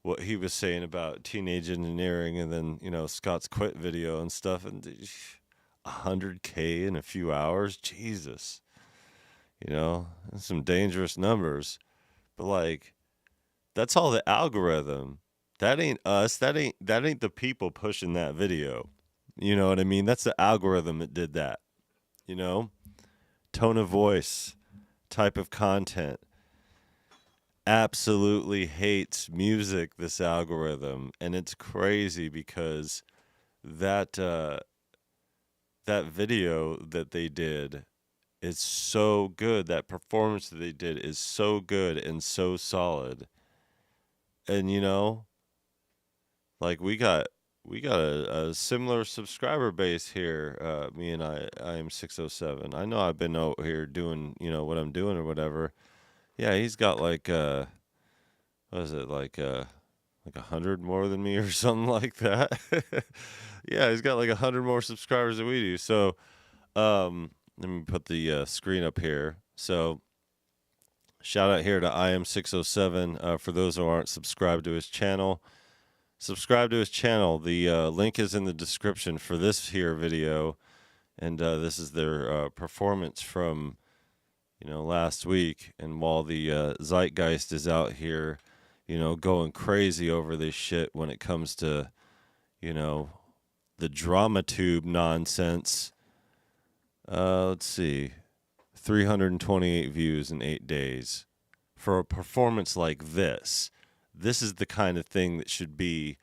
what he was saying about teenage engineering, and then Scott's quit video and stuff, and 100K in a few hours. Jesus, that's some dangerous numbers. But like, that's all the algorithm. That ain't us. That ain't the people pushing that video. You know what I mean? That's the algorithm that did that. Tone of voice, type of content. Absolutely hates music, this algorithm, and it's crazy because that video that they did is so good. That performance that they did is so good and so solid. And like we got a similar subscriber base here. Me and I am 607. I know I've been out here doing what I'm doing or whatever. Yeah, he's got like what is it, like 100 more than me or something like that. Yeah, he's got like 100 more subscribers than we do. So let me put the screen up here. So shout out here to IM607 for those who aren't subscribed to his channel. Subscribe to his channel. The link is in the description for this here video, and this is their performance from last week. And while the zeitgeist is out here, going crazy over this shit when it comes to, the drama tube nonsense. Let's see, 328 views in 8 days for a performance like this. This is the kind of thing that should be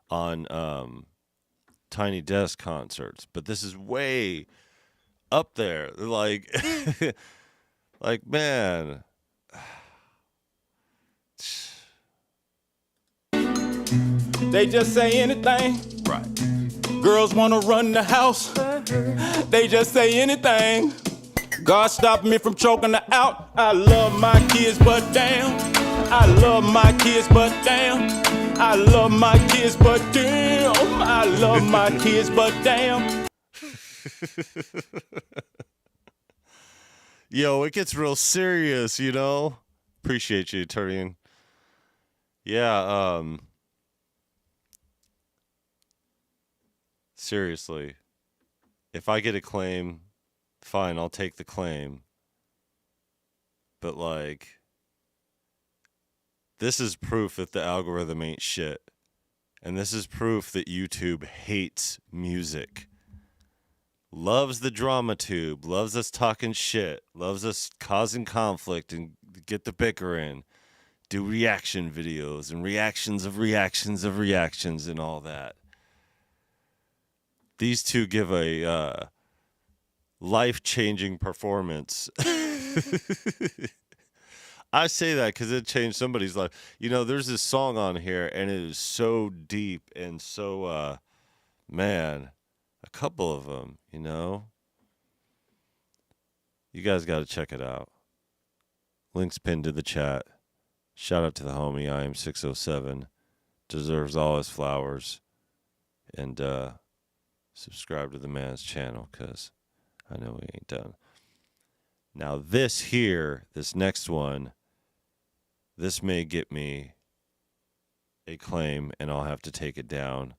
on Tiny Desk concerts, but this is way up there. Like, like, man. They just say anything. Right. Girls wanna run the house. They just say anything. God stopped me from choking her out. I love my kids, but damn. I love my kids, but damn. I love my kids, but damn. I love my kids, but damn. Yo, it gets real serious, Appreciate you, Turian. Yeah, seriously. If I get a claim, fine, I'll take the claim. But like, this is proof that the algorithm ain't shit. And this is proof that YouTube hates music. Loves the drama tube, loves us talking shit, loves us causing conflict and get the bickering, do reaction videos and reactions of reactions of reactions and all that. these two give a life-changing performance. I say that because it changed somebody's life. You know, there's this song on here, and it is so deep and so, man, a couple of them, you know. You guys got to check it out. Links pinned to the chat. Shout out to the homie, I am 607. Deserves all his flowers. And subscribe to the man's channel, because I know we ain't done. Now this here, this next one, this may get me a claim, and I'll have to take it down.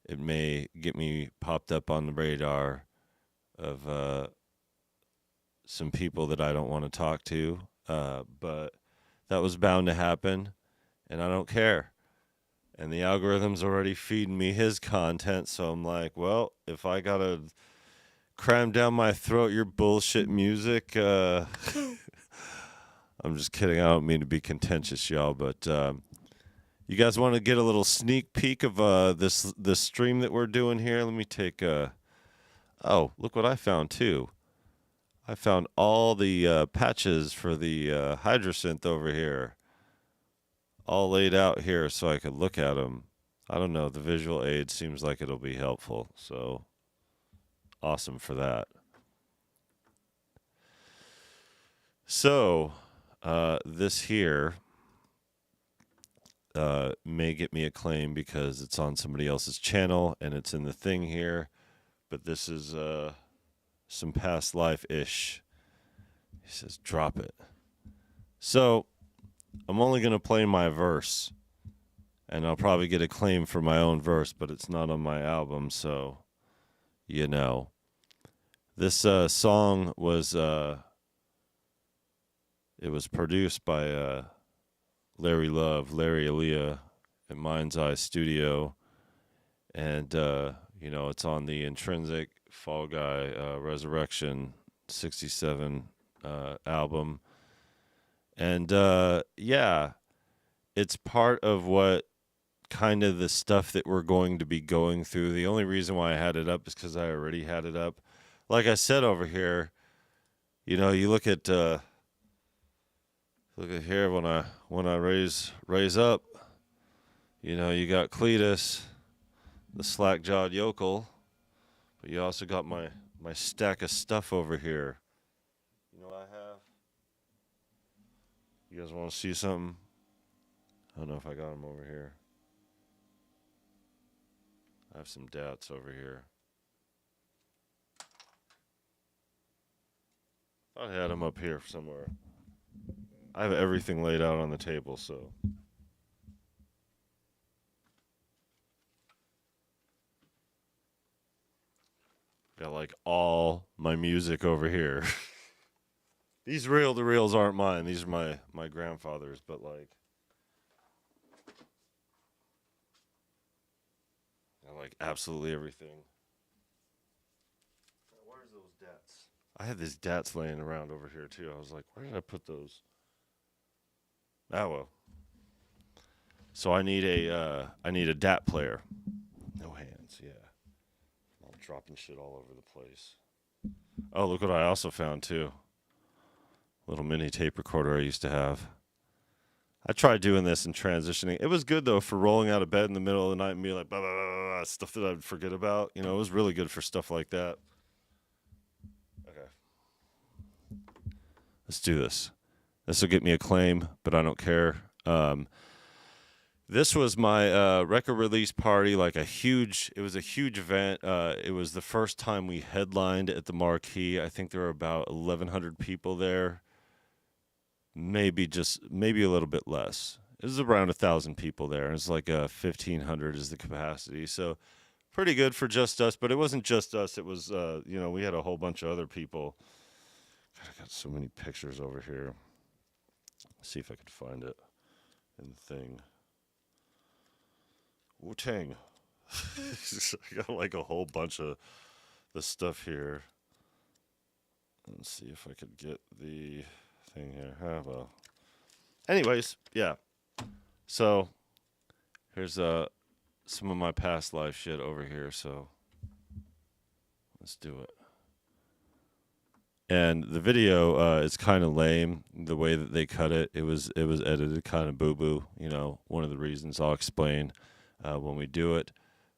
It may get me popped up on the radar of some people that I don't want to talk to, but that was bound to happen, and I don't care. And the algorithm's already feeding me his content, so I'm like, well, if I gotta cram down my throat your bullshit music, I'm just kidding. I don't mean to be contentious, y'all, but you guys want to get a little sneak peek of this stream that we're doing here? Let me take oh, look what I found too. I found all the patches for the Hydrosynth over here, all laid out here so I could look at them. I don't know. The visual aid seems like it'll be helpful, so awesome for that. So this here may get me a claim because it's on somebody else's channel and it's in the thing here, but this is some past life-ish. He says, drop it. So I'm only going to play my verse, and I'll probably get a claim for my own verse, but it's not on my album, so, you know. This song was, it was produced by Larry Love, Larry Aaliyah at Mind's Eye Studio, and, you know, it's on the Intrinsic Fall Guy Resurrection 67 album. And yeah, it's part of what kind of the stuff that we're going to be going through. The only reason why I had it up is because I already had it up. Like I said over here, you know, you look at here when I raise up, you know, you got Cletus, the slack-jawed yokel, but you also got my stack of stuff over here. You know what I have? You guys want to see something? I don't know if I got them over here. I have some dats over here. I had them up here somewhere. I have everything laid out on the table, so. Got like all my music over here. These reel-to-reels aren't mine. These are my grandfather's, but like, I like absolutely everything. Where's those dats? I had these dats laying around over here too. I was like, where did I put those? Ah, well. So I need a dat player. No hands, yeah. I'm dropping shit all over the place. Oh, look what I also found too. Little mini tape recorder I used to have. I tried doing this and transitioning. It was good though for rolling out of bed in the middle of the night and being like blah, blah, blah, blah, stuff that I'd forget about. You know, it was really good for stuff like that. Okay. Let's do this. This will get me a claim, but I don't care. This was my record release party, like it was a huge event. It was the first time we headlined at the Marquee. I think there were about 1,100 people there. Maybe a little bit less. It was around 1,000 people there. It's like 1,500 is the capacity. So pretty good for just us, but it wasn't just us. It was, you know, we had a whole bunch of other people. God, I got so many pictures over here. Let's see if I could find it in the thing. Wu-Tang. I got like a whole bunch of the stuff here. Let's see if I could get the thing here. Oh, well. Anyways, yeah. So here's some of my past life shit over here. So Let's do it. And the video is kind of lame the way that they cut it. It was edited kind of boo-boo. You know, one of the reasons I'll explain when we do it.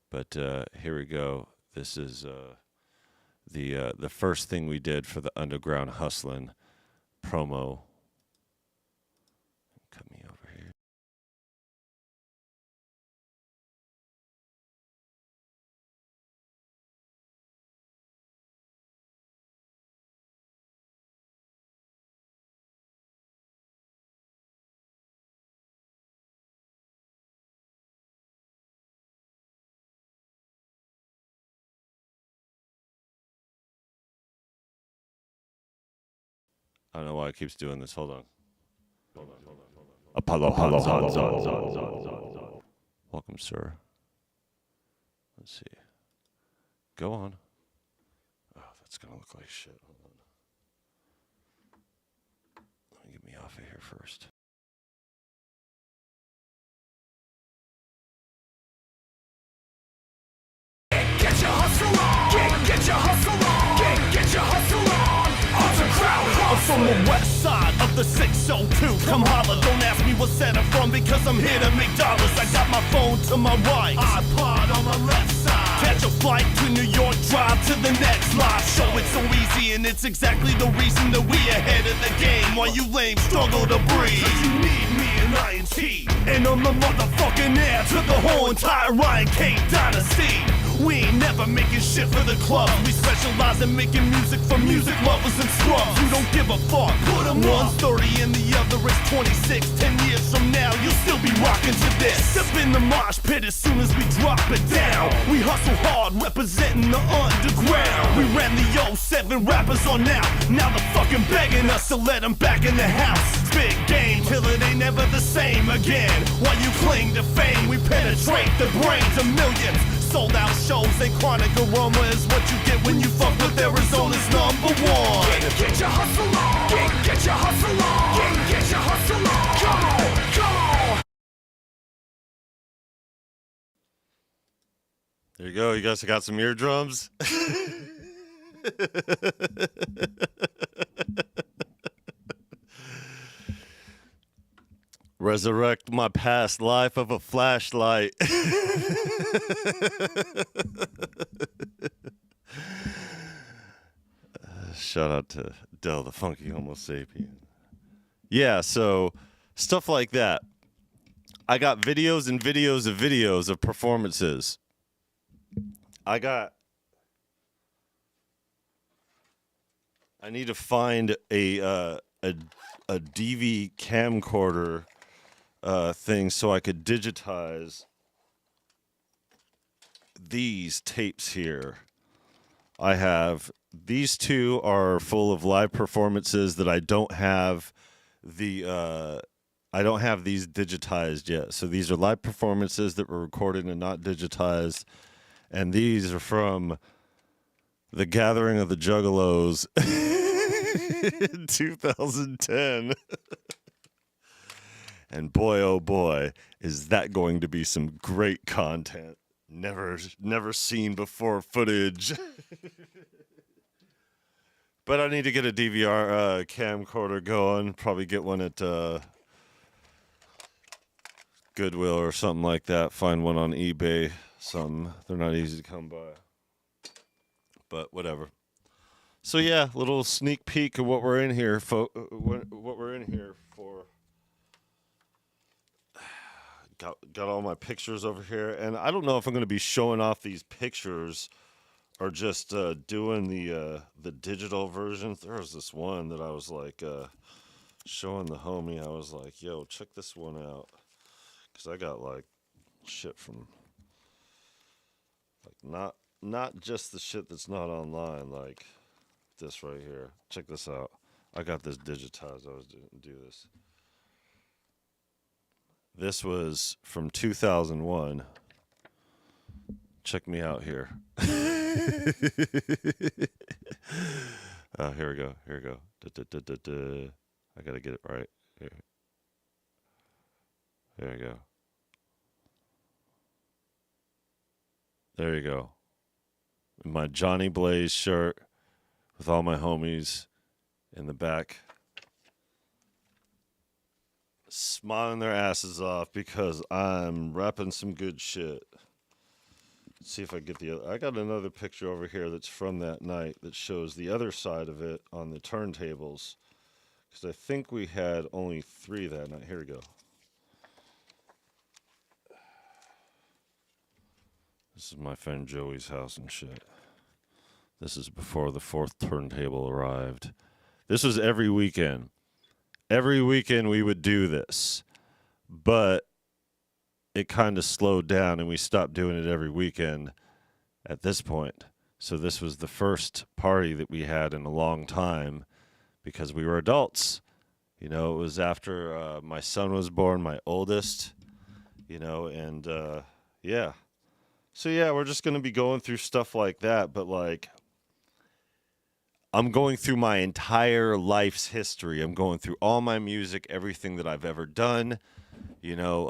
But here we go. This is the first thing we did for the Underground Hustlin' promo. Cut me over here. I don't know why it keeps doing this. Hold on. Apollo. Welcome, sir. Let's see. Go on. Oh, that's going to look like shit. Hold on. Let me get me off of here first. Get your hustle on! Get your hustle on! Get your hustle on! I'm from the west side of the 602. Come holla, don't ask me what set I'm from because I'm here to make dollars. I got my phone to my right, iPod on my left side. Catch a flight to New York, drive to the next live show. It's so easy and it's exactly the reason that we ahead of the game. While you lame struggle to breathe. Cause you need me and INT. And I'm the motherfucking heir to the whole entire Ryan K dynasty. We ain't never making shit for the club. We specialize in making music for music lovers and scrubs. You don't give a fuck. Put 'em One's 30 and the other is 26. 10 years from now, you'll still be rocking to this. Step in the mosh pit as soon as we drop it down. We hustle hard, representing the underground. We ran the 07 rappers on out. Now they're fucking begging us to let them back in the house. Big game till it ain't never the same again. While you cling to fame, we penetrate the brains of millions. Sold out shows and chronic aroma is what you get when you fuck with Arizona's #1. Get your hustle on! Get your hustle on! Get your hustle on! Come on! Come on! There you go. You guys got some eardrums? Resurrect my past life of a flashlight. Shout out to Del the Funky Homo Sapien. Yeah, so stuff like that. I got videos and videos of videos of performances. I need to find a DV camcorder thing so I could digitize these tapes here. I have these two are full of live performances that I don't have I don't have these digitized yet. So these are live performances that were recorded and not digitized. And these are from the Gathering of the Juggalos in 2010. And boy, oh boy, is that going to be some great content. Never seen before footage. But I need to get a DVR camcorder going. Probably get one at Goodwill or something like that. Find one on eBay. Something. They're not easy to come by. But whatever. So yeah, little sneak peek of what we're in here for. What we're in here for. Got all my pictures over here, and I don't know if I'm going to be showing off these pictures or just doing the digital versions. There was this one that I was like showing the homie. I was like, "Yo, check this one out," because I got like shit from like not just the shit that's not online, like this right here. Check this out. I got this digitized. I was do this. This was from 2001. Check me out here. Here we go. Here we go. I gotta get it right. Here. There you go. There you go. in my Johnny Blaze shirt with all my homies in the back, smiling their asses off because I'm rapping some good shit. Let's see if I get the other. I got another picture over here that's from that night that shows the other side of it on the turntables, because I think we had only 3 that night. Here we go. This is my friend Joey's house and shit. This is before the 4th turntable arrived. This was every weekend. Every weekend we would do this, but it kind of slowed down and we stopped doing it every weekend at this point. So this was the first party that we had in a long time because we were adults. You know, it was after my son was born, my oldest, you know, and yeah. So yeah, we're just going to be going through stuff like that, but like I'm going through my entire life's history. I'm going through all my music, everything that I've ever done, you know,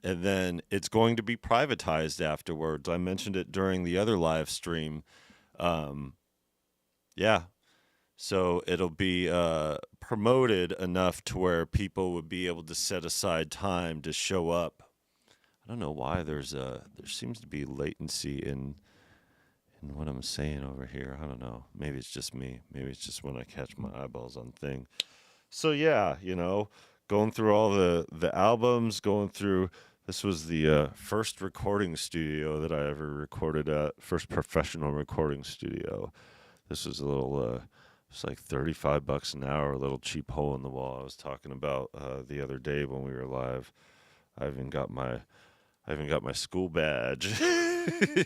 and then it's going to be privatized afterwards. I mentioned it during the other live stream. Yeah. So it'll be promoted enough to where people would be able to set aside time to show up. I don't know why there seems to be latency in what I'm saying over here. I don't know. Maybe it's just me. Maybe it's just when I catch my eyeballs on thing. So yeah, you know, going through all the albums, going through. This was the first recording studio that I ever recorded at. First professional recording studio. This was a little. It's like $35 an hour, a little cheap hole in the wall. I was talking about the other day when we were live. I even got my school badge.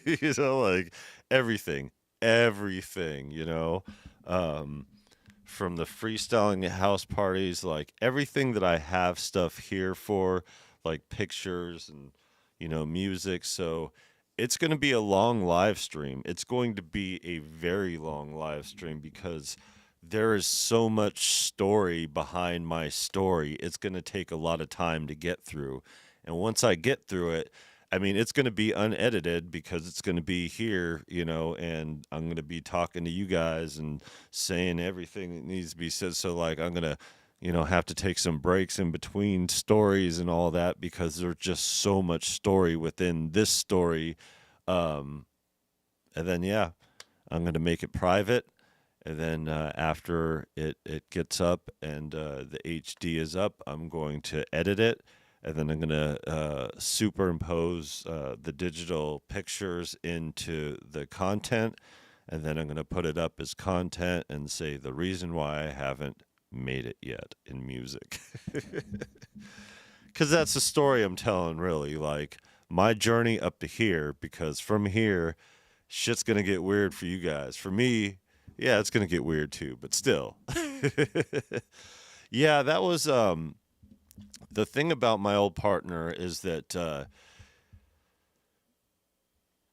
You know, like everything, you know, from the freestyling house parties, like everything that I have stuff here for, like pictures and, you know, music. So it's going to be a long live stream. It's going to be a very long live stream because there is so much story behind my story. It's going to take a lot of time to get through. And once I get through it, I mean, it's going to be unedited because it's going to be here, you know, and I'm going to be talking to you guys and saying everything that needs to be said. So, like, I'm going to, you know, have to take some breaks in between stories and all that because there's just so much story within this story. And then, yeah, I'm going to make it private. And then after it gets up and the HD is up, I'm going to edit it. And then I'm going to superimpose the digital pictures into the content. And then I'm going to put it up as content and say the reason why I haven't made it yet in music. Because that's the story I'm telling, really. Like, my journey up to here, because from here, shit's going to get weird for you guys. For me, yeah, it's going to get weird too, but still. Yeah, that was... the thing about my old partner is that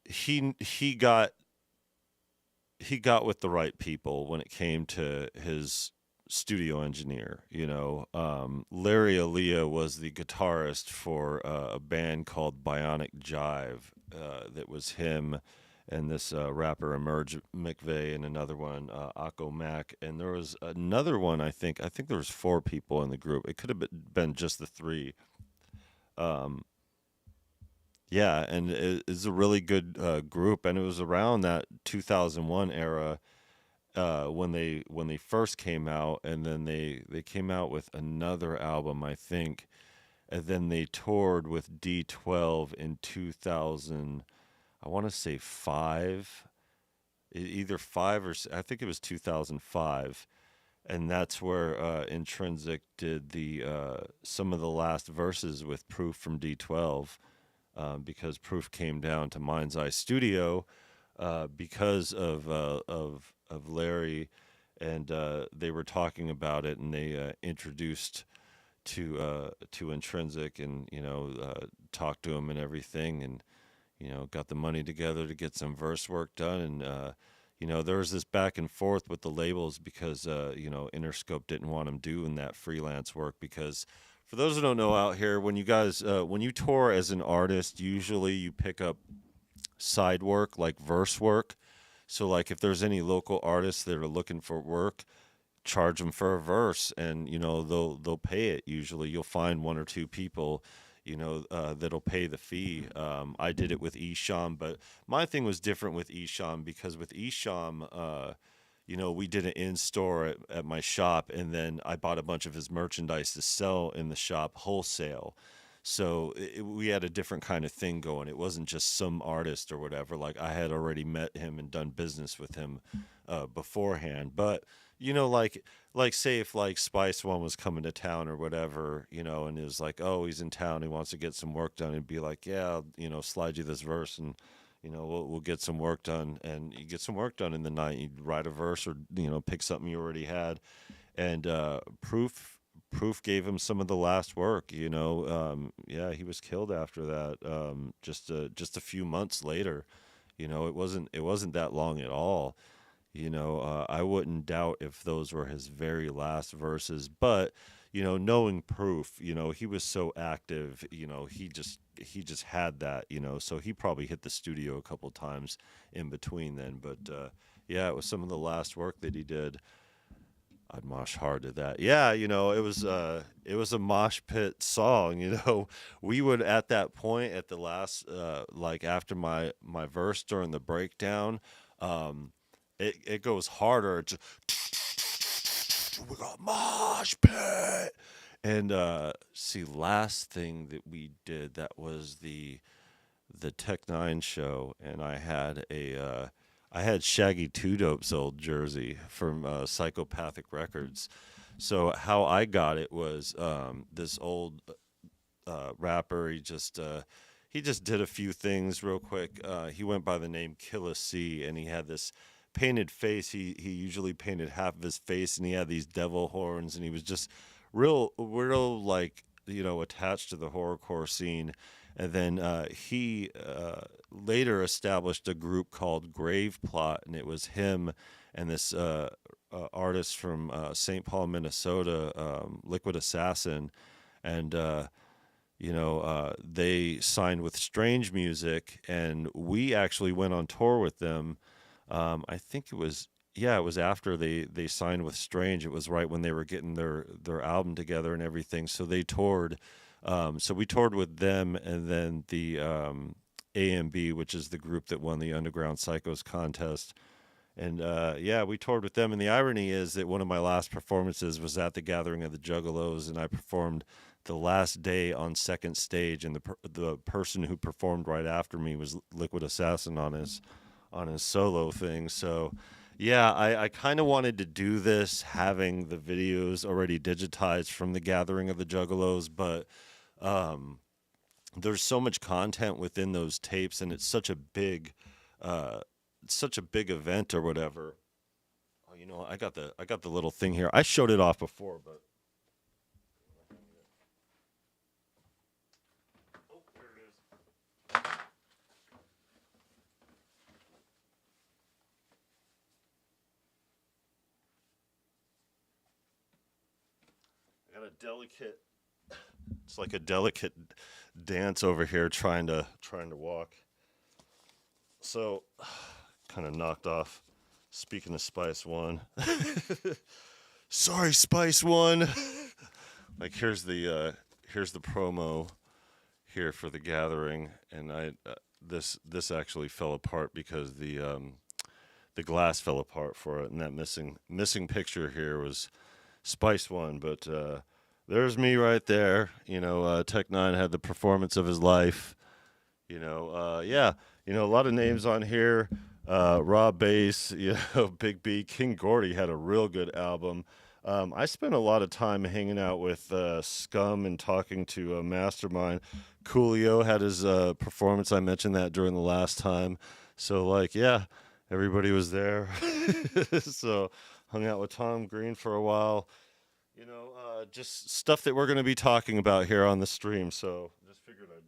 he got with the right people when it came to his studio engineer. You know, Larry Aaliyah was the guitarist for a band called Bionic Jive. That was him and this rapper Emerge McVeigh and another one, Akko Mac. And there was another one, I think there was 4 people in the group. It could have been just the 3. Yeah, and it's a really good group. And it was around that 2001 era when they first came out. And then they came out with another album, I think. And then they toured with D12 in 2000. I want to say 5, either 5 or I think it was 2005, and that's where Intrinsic did the some of the last verses with Proof from D12, because Proof came down to Mind's Eye Studio because of Larry, and they were talking about it, and they introduced to Intrinsic, and you know talked to him and everything, and you know, got the money together to get some verse work done. And, you know, there was this back and forth with the labels because, you know, Interscope didn't want him doing that freelance work because for those who don't know out here, when you guys, when you tour as an artist, usually you pick up side work like verse work. So like if there's any local artists that are looking for work, charge them for a verse, and they'll pay it. Usually you'll find one or two people that'll pay the fee. I did it with Isham, but my thing was different with Isham, because with Isham we did an in-store at my shop, and then I bought a bunch of his merchandise to sell in the shop wholesale. So we had a different kind of thing going. It wasn't just some artist or whatever. Like I had already met him and done business with him beforehand. But like say if like Spice One was coming to town or whatever, and it was like, oh, he's in town, he wants to get some work done, and be like, yeah, slide you this verse, and we'll get some work done, and you get some work done in the night. You write a verse, or pick something you already had, and Proof gave him some of the last work. Yeah, he was killed after that. Just a few months later. It wasn't that long at all. I wouldn't doubt if those were his very last verses, but knowing Proof, he was so active, he just had that, so he probably hit the studio a couple times in between then. But yeah, it was some of the last work that he did. I'd mosh hard to that. Yeah, it was a mosh pit song. We would, at that point, at the last like after my verse during the breakdown, it goes harder. It's just, we got mosh pit. And see, last thing that we did, that was the Tech Nine show, and I had Shaggy Two Dope's old jersey from Psychopathic Records. So how I got it was this old rapper. He just did a few things real quick. He went by the name Killa C, and he had this painted face. He usually painted half of his face, and he had these devil horns, and he was just real like attached to the horrorcore scene. And then he later established a group called Grave Plot, and it was him and this artist from St. Paul, Minnesota, Liquid Assassin, and they signed with Strange Music, and we actually went on tour with them. I think it was after they signed with Strange. It was right when they were getting their album together and everything. So they toured. So we toured with them, and then the AMB, which is the group that won the Underground Psychos contest. And we toured with them. And the irony is that one of my last performances was at the Gathering of the Juggalos, and I performed the last day on second stage. And the person who performed right after me was Liquid Assassin on his solo thing. So yeah, I kind of wanted to do this having the videos already digitized from the Gathering of the Juggalos, but there's so much content within those tapes, and it's such a big event or whatever. Oh, I got the little thing here. I showed it off before, but oh, there it is. I got a delicate. It's like a delicate dance over here, trying to walk. So, kind of knocked off. Speaking of Spice One, sorry, Spice One. Like here's the promo here for the Gathering, and this actually fell apart because the glass fell apart for it, and that missing picture here was Spice One, but there's me right there. Tech Nine had the performance of his life. A lot of names on here. Rob Bass, Big B, King Gordy had a real good album. I spent a lot of time hanging out with Scum and talking to Mastermind. Coolio had his performance. I mentioned that during the last time. So, everybody was there. So, hung out with Tom Green for a while. Just stuff that we're going to be talking about here on the stream. So, just figured I'd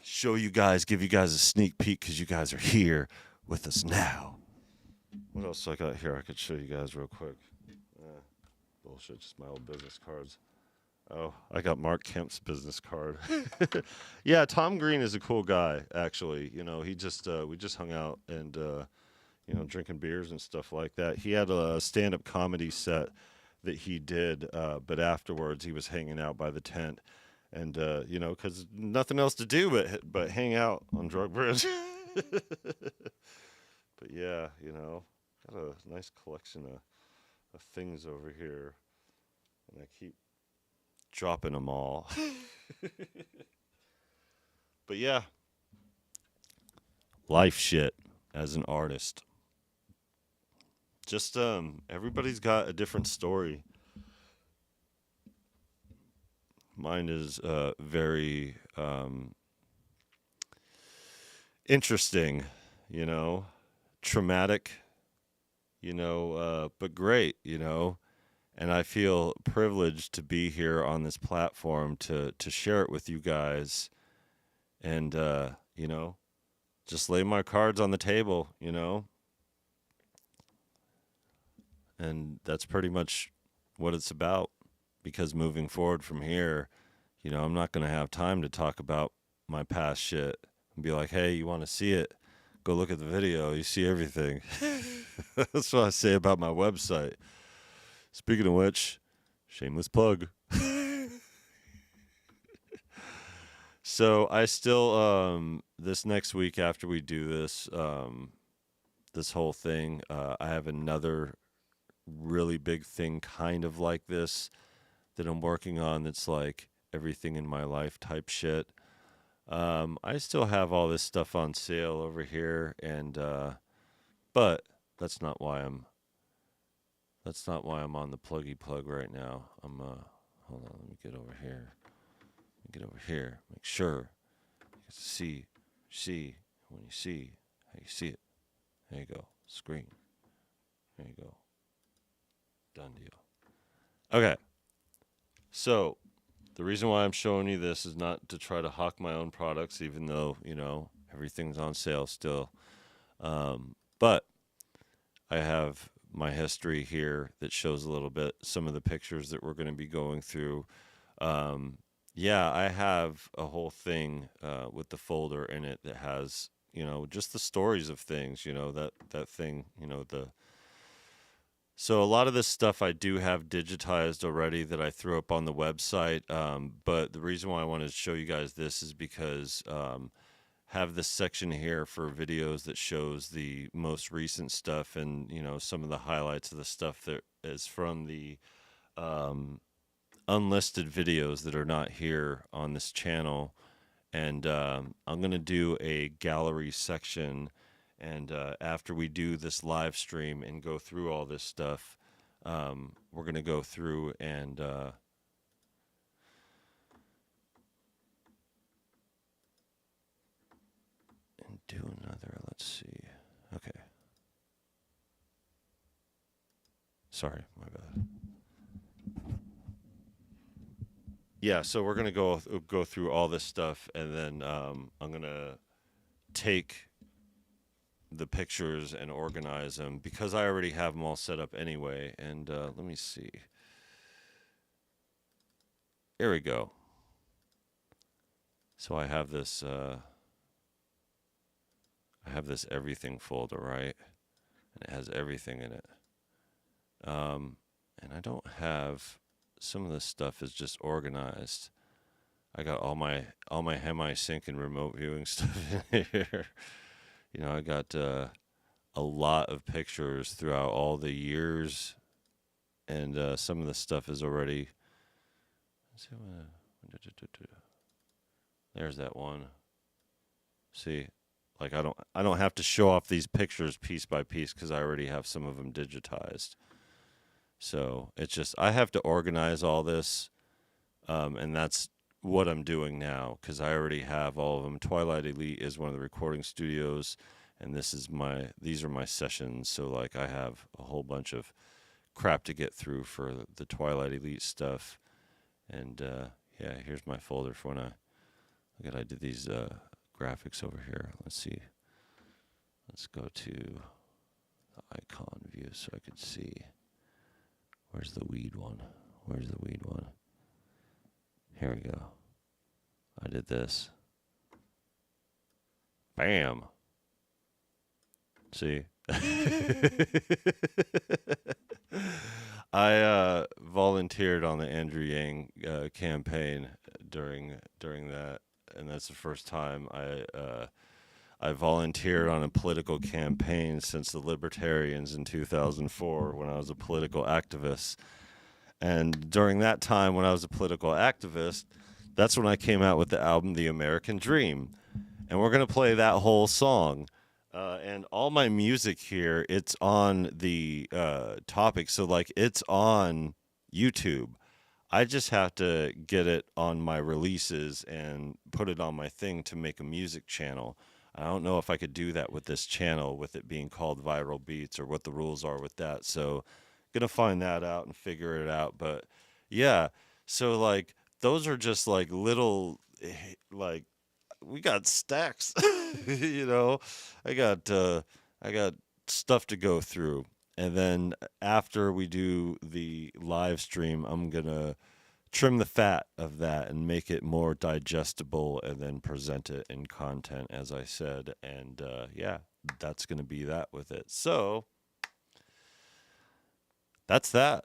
show you guys, give you guys a sneak peek, because you guys are here with us now. What else I got here I could show you guys real quick? Bullshit, just my old business cards. Oh, I got Mark Kemp's business card. Yeah, Tom Green is a cool guy, actually. You know, he just we just hung out and you know, drinking beers and stuff like that. He had a stand-up comedy set that he did, but afterwards he was hanging out by the tent, and you know, because nothing else to do but hang out on Drug Bridge. But yeah, you know, got a nice collection of things over here, and I keep dropping them all. But yeah, life shit as an artist. Just everybody's got a different story. Mine is very interesting, you know, traumatic, you know, but great, you know. And I feel privileged to be here on this platform to share it with you guys, and you know, just lay my cards on the table, you know. And that's pretty much what it's about, because moving forward from here, you know, I'm not going to have time to talk about my past shit and be like, hey, you want to see it? Go look at the video. You see everything. That's what I say about my website. Speaking of which, shameless plug. So I still, this next week after we do this, this whole thing, I have another really big thing kind of like this that I'm working on, that's like everything in my life type shit. I still have all this stuff on sale over here, and but that's not why I'm on the pluggy plug right now. I'm hold on, let me get over here. Make sure you can see when you see how you see it. There you go. Screen. There you go. Done deal. Okay. So, the reason why I'm showing you this is not to try to hawk my own products, even though, you know, everything's on sale still. But I have my history here that shows a little bit, some of the pictures that we're going to be going through. Yeah, I have a whole thing with the folder in it that has, you know, just the stories of things, you know, that thing, you know, so a lot of this stuff I do have digitized already that I threw up on the website. But the reason why I wanted to show you guys this is because have this section here for videos that shows the most recent stuff, and, you know, some of the highlights of the stuff that is from the unlisted videos that are not here on this channel. And I'm going to do a gallery section. And after we do this live stream and go through all this stuff, we're going to go through and do another. Let's see. Okay. Sorry, my bad. Yeah, so we're going to go through all this stuff, and then I'm going to take the pictures and organize them, because I already have them all set up anyway. And let me see. Here we go. So I have this everything folder, right? And it has everything in it. And I don't have, some of this stuff is just organized. I got all my HemiSync and remote viewing stuff in here. You know, I got a lot of pictures throughout all the years, and some of the stuff is already. There's that one. See, like I don't have to show off these pictures piece by piece, because I already have some of them digitized. So it's just, I have to organize all this, and that's what I'm doing now, because I already have all of them. Twilight Elite is one of the recording studios, and these are my sessions. So like I have a whole bunch of crap to get through for the Twilight Elite stuff. And yeah, here's my folder for when I did these graphics over here. Let's see. Let's go to the icon view so I can see. Where's the weed one? Here we go. I did this. Bam. See? I volunteered on the Andrew Yang campaign during that, and that's the first time I volunteered on a political campaign since the Libertarians in 2004 when I was a political activist. And during that time when I was a political activist, that's when I came out with the album The American Dream. And we're going to play that whole song. And all my music here, it's on the topic. So, like, it's on YouTube. I just have to get it on my releases and put it on my thing to make a music channel. I don't know if I could do that with this channel, with it being called Viral Beats, or what the rules are with that. So, gonna find that out and figure it out. But, yeah. So, like, those are just, like, little, like, we got stacks, you know. I got stuff to go through, and then after we do the live stream, I'm gonna trim the fat of that and make it more digestible, and then present it in content, as I said. And yeah, that's gonna be that with it. So that's that.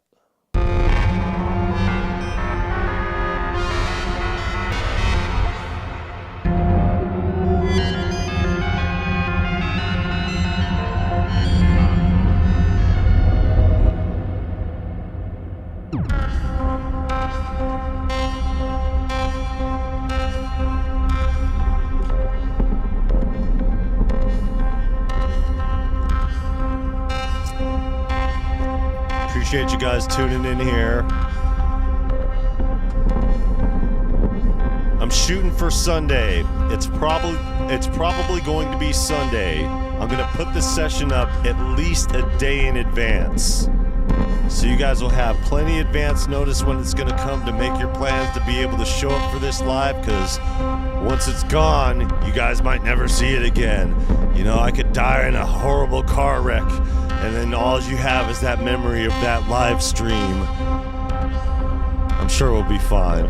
Appreciate you guys tuning in here. I'm shooting for Sunday. It's probably going to be Sunday. I'm gonna put the session up at least a day in advance, so you guys will have plenty advance notice when it's gonna come to make your plans to be able to show up for this live. Because once it's gone, you guys might never see it again. You know, I could die in a horrible car wreck, and then all you have is that memory of that live stream. I'm sure we'll be fine.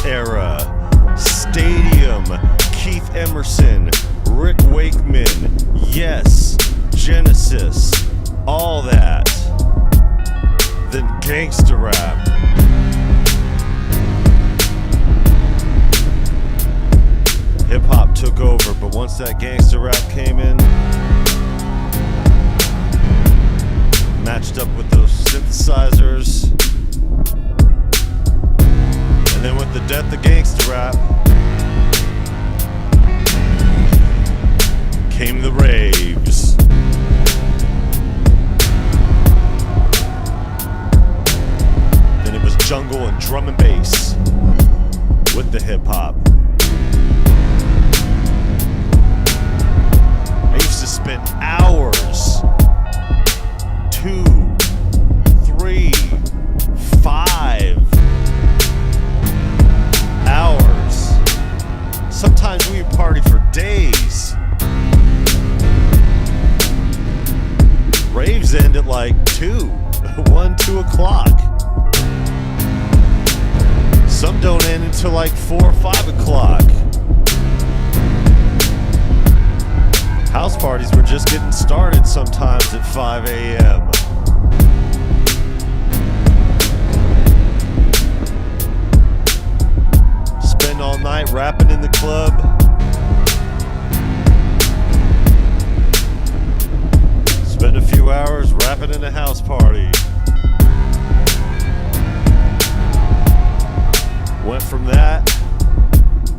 Era, Stadium, Keith Emerson, Rick Wakeman, Yes, Genesis, all that, then gangsta rap. Hip hop took over, but once that gangsta rap came in, matched up with those synthesizers, and then with the death of gangsta rap came the raves. Then it was jungle and drum and bass with the hip hop. I used to to spend hours, 2, 3, 5 hours. Sometimes we would party for days. Raves end at like 2 o'clock. Some don't end until like 4 or 5 o'clock. House parties were just getting started sometimes at 5 a.m. Spend all night rapping in the club. Spend a few hours rapping in a house party. Went from that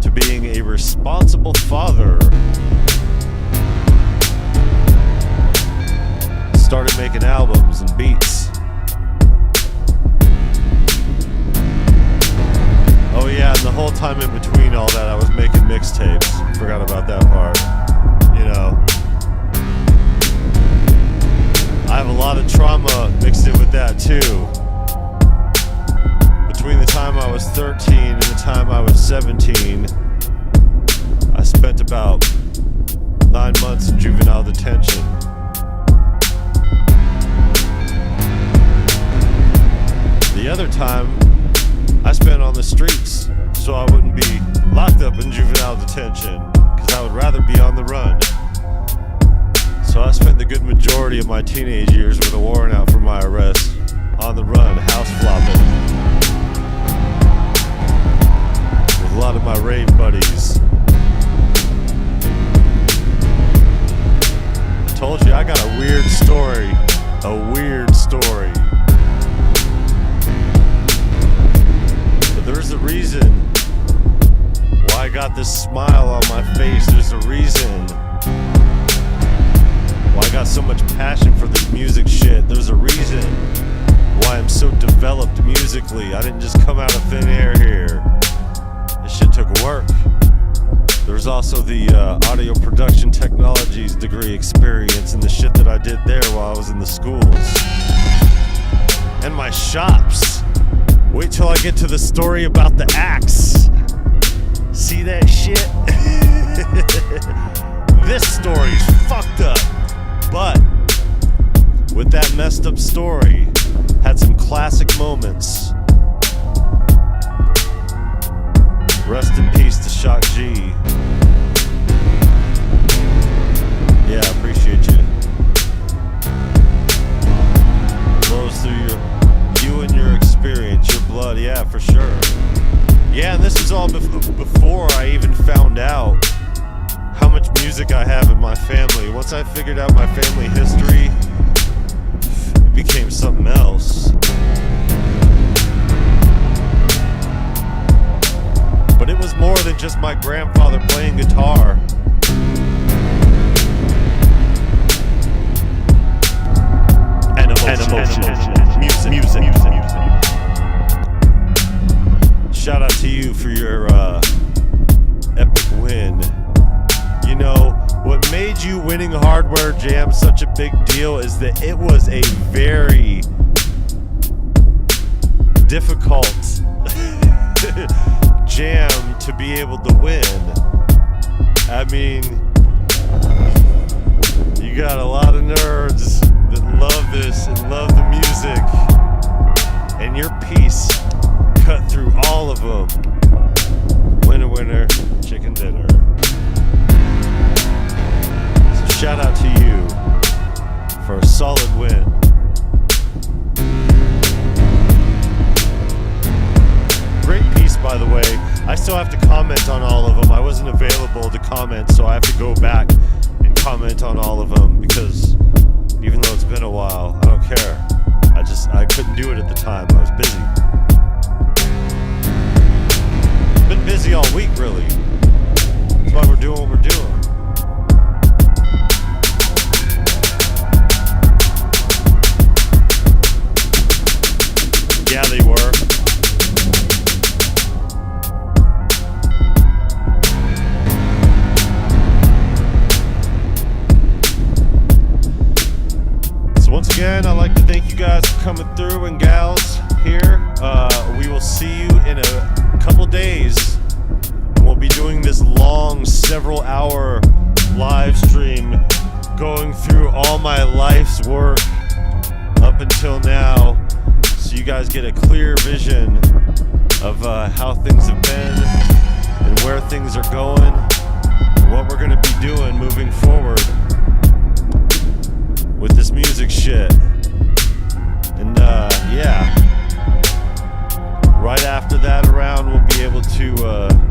to being a responsible father. Started making albums and beats. Oh yeah, and the whole time in between all that I was making mixtapes. Forgot about that part. You know, I have a lot of trauma mixed in with that too. Between the time I was 13 and the time I was 17, I spent about 9 months in juvenile detention. The other time I spent on the streets so I wouldn't be locked up in juvenile detention, because I would rather be on the run. So I spent the good majority of my teenage years with a warrant out for my arrest, on the run, house flopping, with a lot of my rave buddies. I told you I got a weird story. A weird story. But there's a reason why I got this smile on my face. There's a reason why I got so much passion for this music shit. There's a reason why I'm so developed musically. I didn't just come out of thin air here. This shit took work. There's also the audio production technologies degree experience and the shit that I did there while I was in the schools. And my shops. Wait till I get to the story about the axe. See that shit? This story's fucked up. But with that messed up story, had some classic moments. Rest in peace to Shock G. Yeah, I appreciate you. Flows through you and your experience, your blood, yeah, for sure. Yeah, and this is all before I even found out how much music I have in my family. Once I figured out my family history, it became something else. But it was more than just my grandfather playing guitar. And emotion. Music. Shout out to you for your epic win. You know, what made you winning Hardware Jam such a big deal is that it was a very difficult jam to be able to win. I mean, you got a lot of nerds that love this and love the music, and your piece cut through all of them. Winner, winner, chicken dinner. So shout out to you for a solid win. Great piece, by the way. I still have to comment on all of them. I wasn't available to comment, so I have to go back and comment on all of them, because even though it's been a while, I don't care. I couldn't do it at the time. I was busy. Been busy all week, really. That's why we're doing what we're doing. Yeah, they were. several hour live stream going through all my life's work up until now, so you guys get a clear vision of how things have been and where things are going and what we're going to be doing moving forward with this music shit. And yeah, right after that around we'll be able to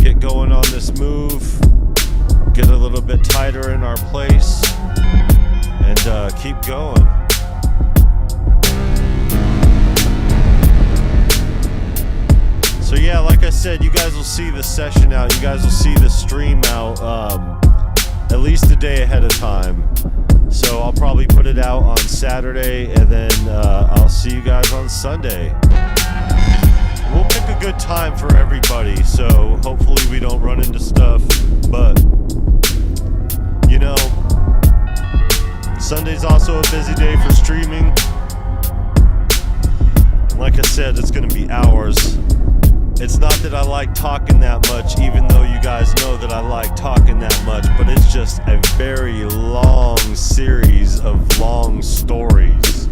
get going on this move, get a little bit tighter in our place, and keep going. So yeah, like I said, you guys will see the session out, you guys will see the stream out at least a day ahead of time. So I'll probably put it out on Saturday, and then I'll see you guys on Sunday. We'll pick a good time for everybody, so hopefully we don't run into stuff, but you know, Sunday's also a busy day for streaming. And like I said, it's gonna be hours. It's not that I like talking that much, even though you guys know that I like talking that much, but it's just a very long series of long stories.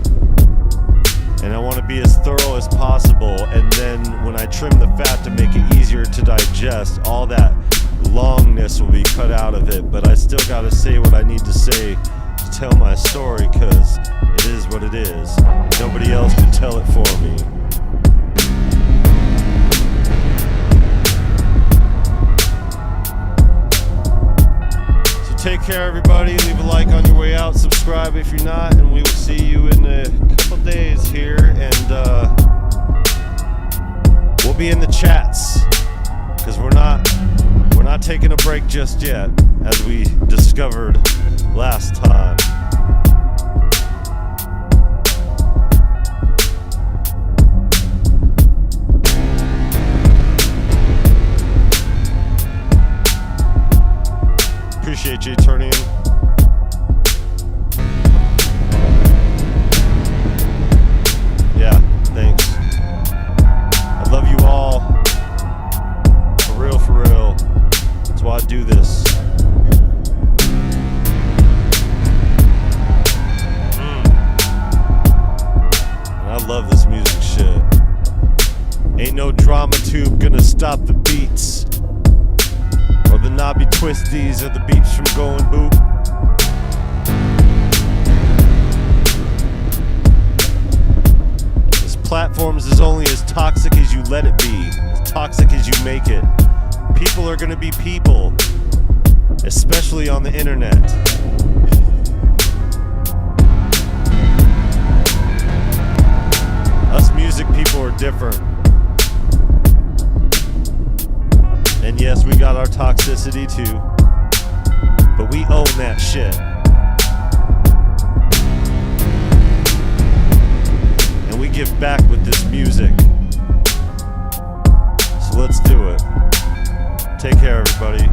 And I want to be as thorough as possible, and then when I trim the fat to make it easier to digest, all that longness will be cut out of it, but I still gotta say what I need to say to tell my story, because it is what it is. Nobody else can tell it for me. Take care, everybody. Leave a like on your way out. Subscribe if you're not, and we will see you in a couple days here. And we'll be in the chats, because we're not taking a break just yet, as we discovered last time. Appreciate you turning in. Yeah, thanks. I love you all. For real, for real. That's why I do this. And I love this music shit. Ain't no drama tube gonna stop the beats, or the knobby twisties, or the beats from going boop. This platforms is only as toxic as you let it be, as toxic as you make it. People are gonna be people, especially on the internet. Us music people are different. And yes, we got our toxicity too, but we own that shit. And we give back with this music. So let's do it. Take care, everybody.